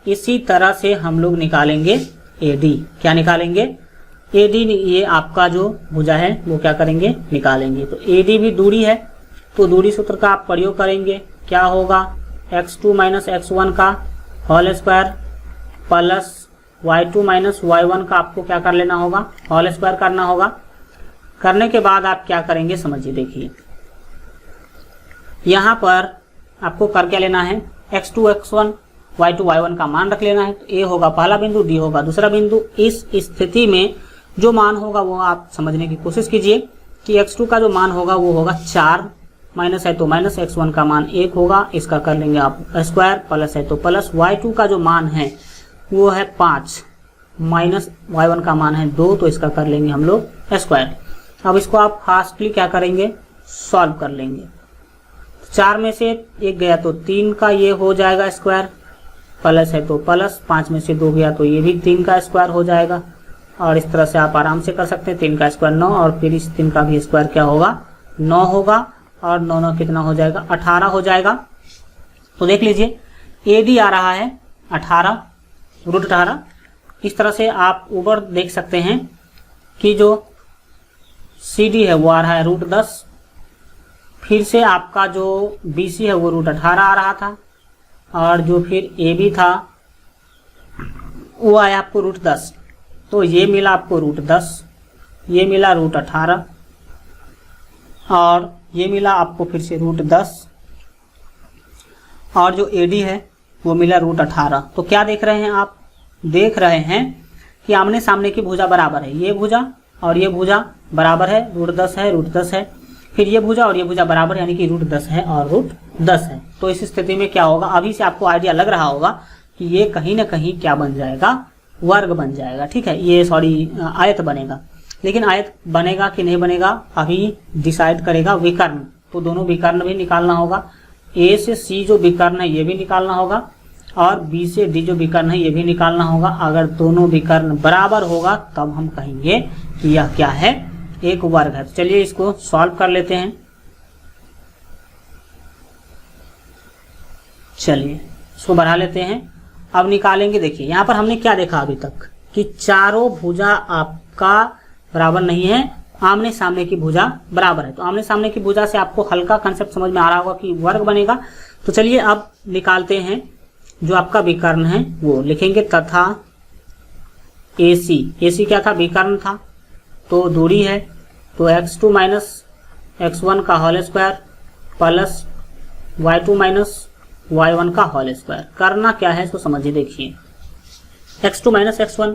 S1: इसी तरह से हम लोग निकालेंगे AD। क्या निकालेंगे, AD, ये आपका जो भुजा है वो क्या करेंगे निकालेंगे। तो AD भी दूरी है, तो दूरी सूत्र का आप प्रयोग करेंगे। क्या होगा, x2 माइनस x1 का whole square plus y2 minus y1 का आपको क्या कर लेना होगा, होल स्क्वायर करना होगा। करने के बाद आप क्या करेंगे समझिए। देखिए यहाँ पर आपको कर क्या लेना है, x2 x1 y2 y1 का मान रख लेना है। तो A होगा पहला बिंदु, D होगा दूसरा बिंदु। इस स्थिति में जो मान होगा वो आप समझने की कोशिश कीजिए कि x2 का जो मान होगा वो होगा 4, माइनस है तो माइनस, x1 का मान 1 होगा, इसका कर लेंगे आप स्क्वायर, प्लस है तो प्लस। y2 का जो मान है वो है 5, माइनस y1 का मान है 2, तो इसका कर लेंगे हम लोग स्क्वायर। अब इसको आप फास्टली क्या करेंगे, सॉल्व कर लेंगे। 4 में से 1 गया तो 3 का ये हो जाएगा स्क्वायर, प्लस है तो प्लस, 5 में से 2 गया तो ये भी 3 का स्क्वायर हो जाएगा, और इस तरह से आप आराम से कर सकते हैं। 3 का स्क्वायर 9, और फिर इस 3 का भी स्क्वायर क्या होगा 9 होगा, और 9 कितना हो जाएगा 18 हो जाएगा। तो देख लीजिए AD आ रहा है 18, √18। इस तरह से आप ऊपर देख सकते हैं कि जो CD है वो आ रहा है √10, फिर से आपका जो BC है वो √18 आ रहा था, और जो फिर AB था वो आया आपको √10। तो ये मिला आपको √10, ये मिला √18, और ये मिला आपको फिर से √10, और जो AD है वो मिला √18। तो क्या देख रहे हैं आप, देख रहे हैं कि आमने सामने की भुजा बराबर है, ये भुजा और ये भुजा बराबर है, √10 है, √10 है, फिर ये भुजा और ये भुजा बराबर है, यानी कि √10 है और √10 है। तो इस स्थिति में क्या होगा, अभी से आपको आइडिया लग रहा होगा कि ये कहीं ना कहीं क्या बन जाएगा, वर्ग बन जाएगा। ठीक है, ये आयत बनेगा, लेकिन आयत बनेगा कि नहीं बनेगा अभी डिसाइड करेगा विकर्ण। तो दोनों विकर्ण भी निकालना होगा, A से C जो विकर्ण है ये भी निकालना होगा, और B से D जो विकर्ण है ये भी निकालना होगा। अगर दोनों विकर्ण बराबर होगा तब हम कहेंगे कि यह क्या है, एक वर्ग है। तो चलिए इसको सॉल्व कर लेते हैं। चलिए इसको बढ़ा लेते हैं, अब निकालेंगे। देखिए यहाँ पर हमने क्या देखा अभी तक कि चारों भुजा आपका बराबर नहीं है, आमने सामने की भुजा बराबर है। तो आमने सामने की भुजा से आपको हल्का कंसेप्ट समझ में आ रहा होगा कि वर्ग बनेगा। तो चलिए अब निकालते हैं जो आपका विकर्ण है वो लिखेंगे, तथा AC क्या था, विकर्ण था, तो दूरी है, तो x2 माइनस x1 का whole square plus y2 minus y1 का होल स्क्वायर। करना क्या है इसको समझिए। देखिए x2 माइनस x1,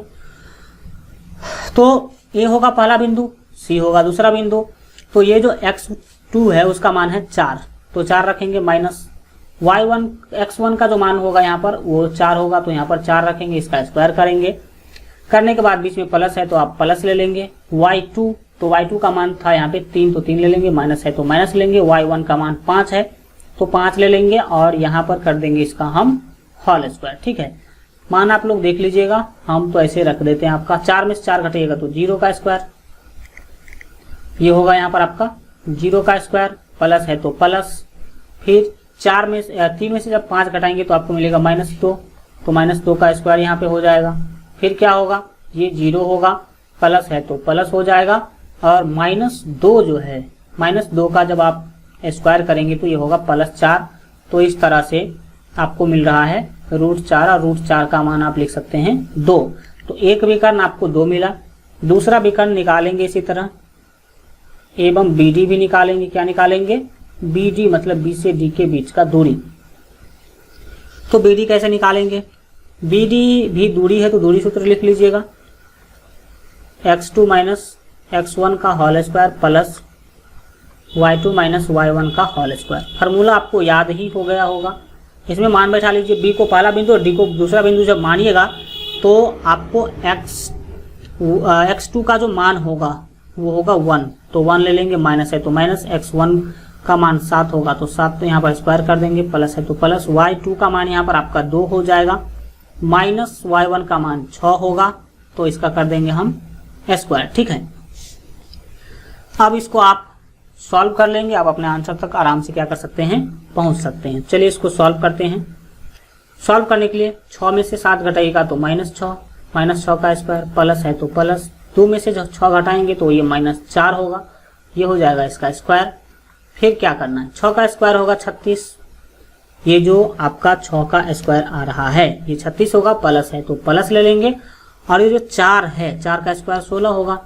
S1: तो A होगा पहला बिंदु, C होगा दूसरा बिंदु। तो ये जो x2 है उसका मान है 4, तो 4 रखेंगे, माइनस y1 x1 का जो मान होगा यहाँ पर वो 4 होगा, तो यहाँ पर 4 रखेंगे, इसका स्क्वायर करेंगे। करने के बाद बीच में प्लस है तो आप प्लस ले लेंगे। y2, तो y2 का मान था यहाँ पे 3, तो 3 ले लेंगे, माइनस है तो माइनस लेंगे। y1 का मान 5 है तो 5 ले लेंगे और यहाँ पर कर देंगे इसका हम होल स्क्वायर। ठीक है, मान आप लोग देख लीजिएगा, हम तो ऐसे रख देते हैं। आपका 4 में से 4 घटेगा तो 0 का स्क्वायर, ये होगा यहाँ पर आपका 0 का स्क्वायर, प्लस है तो प्लस, फिर 3 में से जब 5 घटाएंगे तो आपको मिलेगा -2, तो -2 का स्क्वायर यहाँ पे हो जाएगा। फिर क्या होगा, ये 0 होगा, प्लस है तो प्लस हो जाएगा, और -2 जो है, -2 का जब आप स्क्वायर करेंगे तो ये होगा +4। तो इस तरह से आपको मिल रहा है √4, और √4 का मान आप लिख सकते हैं 2। तो एक विकर्ण आपको 2 मिला। दूसरा विकर्ण निकालेंगे इसी तरह, एवं BD भी निकालेंगे। क्या निकालेंगे, BD मतलब B से D के बीच का दूरी। तो BD कैसे निकालेंगे, BD भी दूरी है तो दूरी सूत्र लिख लीजिएगा, x2 माइनस x1 का whole square plus y2 minus y1 का होल स्क्वायर। फार्मूला आपको याद ही हो गया होगा। इसमें मान बैठा लीजिए, B को पहला बिंदु और D को दूसरा बिंदु जब मानिएगा तो आपको x2 का जो मान होगा वो होगा 1, तो 1 ले लेंगे, माइनस है तो माइनस, x1 का मान 7 होगा तो 7, तो यहाँ पर स्क्वायर कर देंगे, प्लस है तो प्लस, y2 का मान यहाँ पर आपका 2 हो जाएगा, माइनस y1 का मान 6 होगा, तो इसका कर देंगे हम स्क्वायर। ठीक है, अब इसको आप सॉल्व कर लेंगे, आप अपने आंसर तक आराम से क्या कर सकते हैं, पहुंच सकते हैं। चलिए इसको सॉल्व करते हैं। सॉल्व करने के लिए 6 में से 7 घटाइएगा तो -6, -6 का स्क्वायर, प्लस है तो प्लस, 2 में से जब 6 घटाएंगे तो ये -4 होगा, ये हो जाएगा इसका स्क्वायर। फिर क्या करना है, 6 का स्क्वायर होगा 36, ये जो आपका 6 का स्क्वायर आ रहा है ये 36 होगा, प्लस है तो प्लस ले लेंगे, और ये जो 4 है, 4 का स्क्वायर 16 होगा,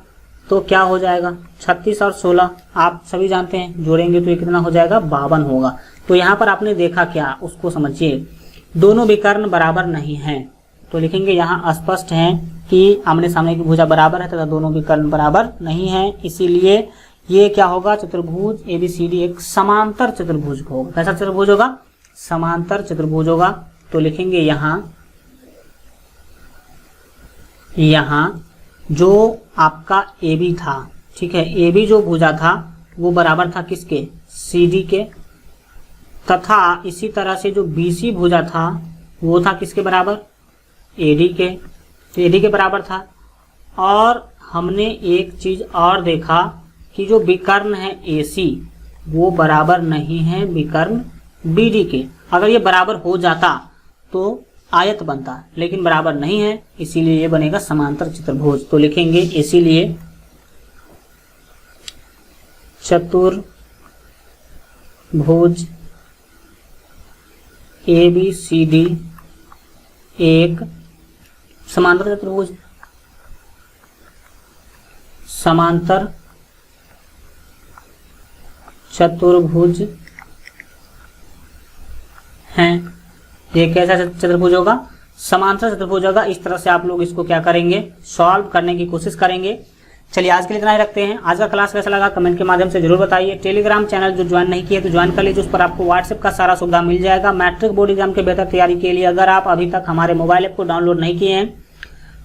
S1: तो क्या हो जाएगा 36 और 16 आप सभी जानते हैं, जोड़ेंगे तो ये कितना हो जाएगा 52 होगा। तो यहाँ पर आपने देखा क्या, उसको समझिए, दोनों विकर्ण बराबर नहीं हैं, तो लिखेंगे यहाँ स्पष्ट है कि आमने सामने की भुजा बराबर है तथा दोनों विकर्ण बराबर नहीं है, इसीलिए ये क्या होगा, चतुर्भुज ABCD एक समांतर चतुर्भुज होगा। कैसा चतुर्भुज होगा, समांतर चतुर्भुज होगा। तो लिखेंगे यहाँ जो आपका AB था, ठीक है, AB जो भुजा था वो बराबर था किसके, CD के, तथा इसी तरह से जो BC भुजा था वो था किसके बराबर, AD के, AD के बराबर था। और हमने एक चीज और देखा कि जो विकर्ण है AC वो बराबर नहीं है विकर्ण BD के। अगर ये बराबर हो जाता तो आयत बनता, लेकिन बराबर नहीं है, इसीलिए ये बनेगा समांतर चतुर्भुज। तो लिखेंगे इसीलिए चतुर्भुज ABCD एक समांतर चतुर्भुज, समांतर चतुर्भुज हैं। ये कैसा चतुर्भुज होगा, समांतर चतुर्भुज होगा। इस तरह से आप लोग इसको क्या करेंगे, सॉल्व करने की कोशिश करेंगे। चलिए आज के लिए इतना ही रखते हैं। आज का क्लास कैसा लगा कमेंट के माध्यम से जरूर बताइए। टेलीग्राम चैनल जो ज्वाइन नहीं किया तो ज्वाइन कर लीजिए, उस पर आपको व्हाट्सएप का सारा सुविधा मिल जाएगा। मैट्रिक बोर्ड एग्जाम के बेहतर तैयारी के लिए अगर आप अभी तक हमारे मोबाइल ऐप को डाउनलोड नहीं किए हैं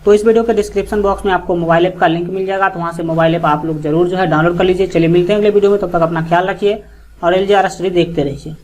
S1: तो इस वीडियो के डिस्क्रिप्शन बॉक्स में आपको मोबाइल ऐप का लिंक मिल जाएगा, तो वहां से मोबाइल ऐप आप लोग जरूर जो है डाउनलोड कर लीजिए। चलिए मिलते हैं अगले वीडियो में, तब तक अपना ख्याल रखिए और LGR स्टडी देखते रहिए।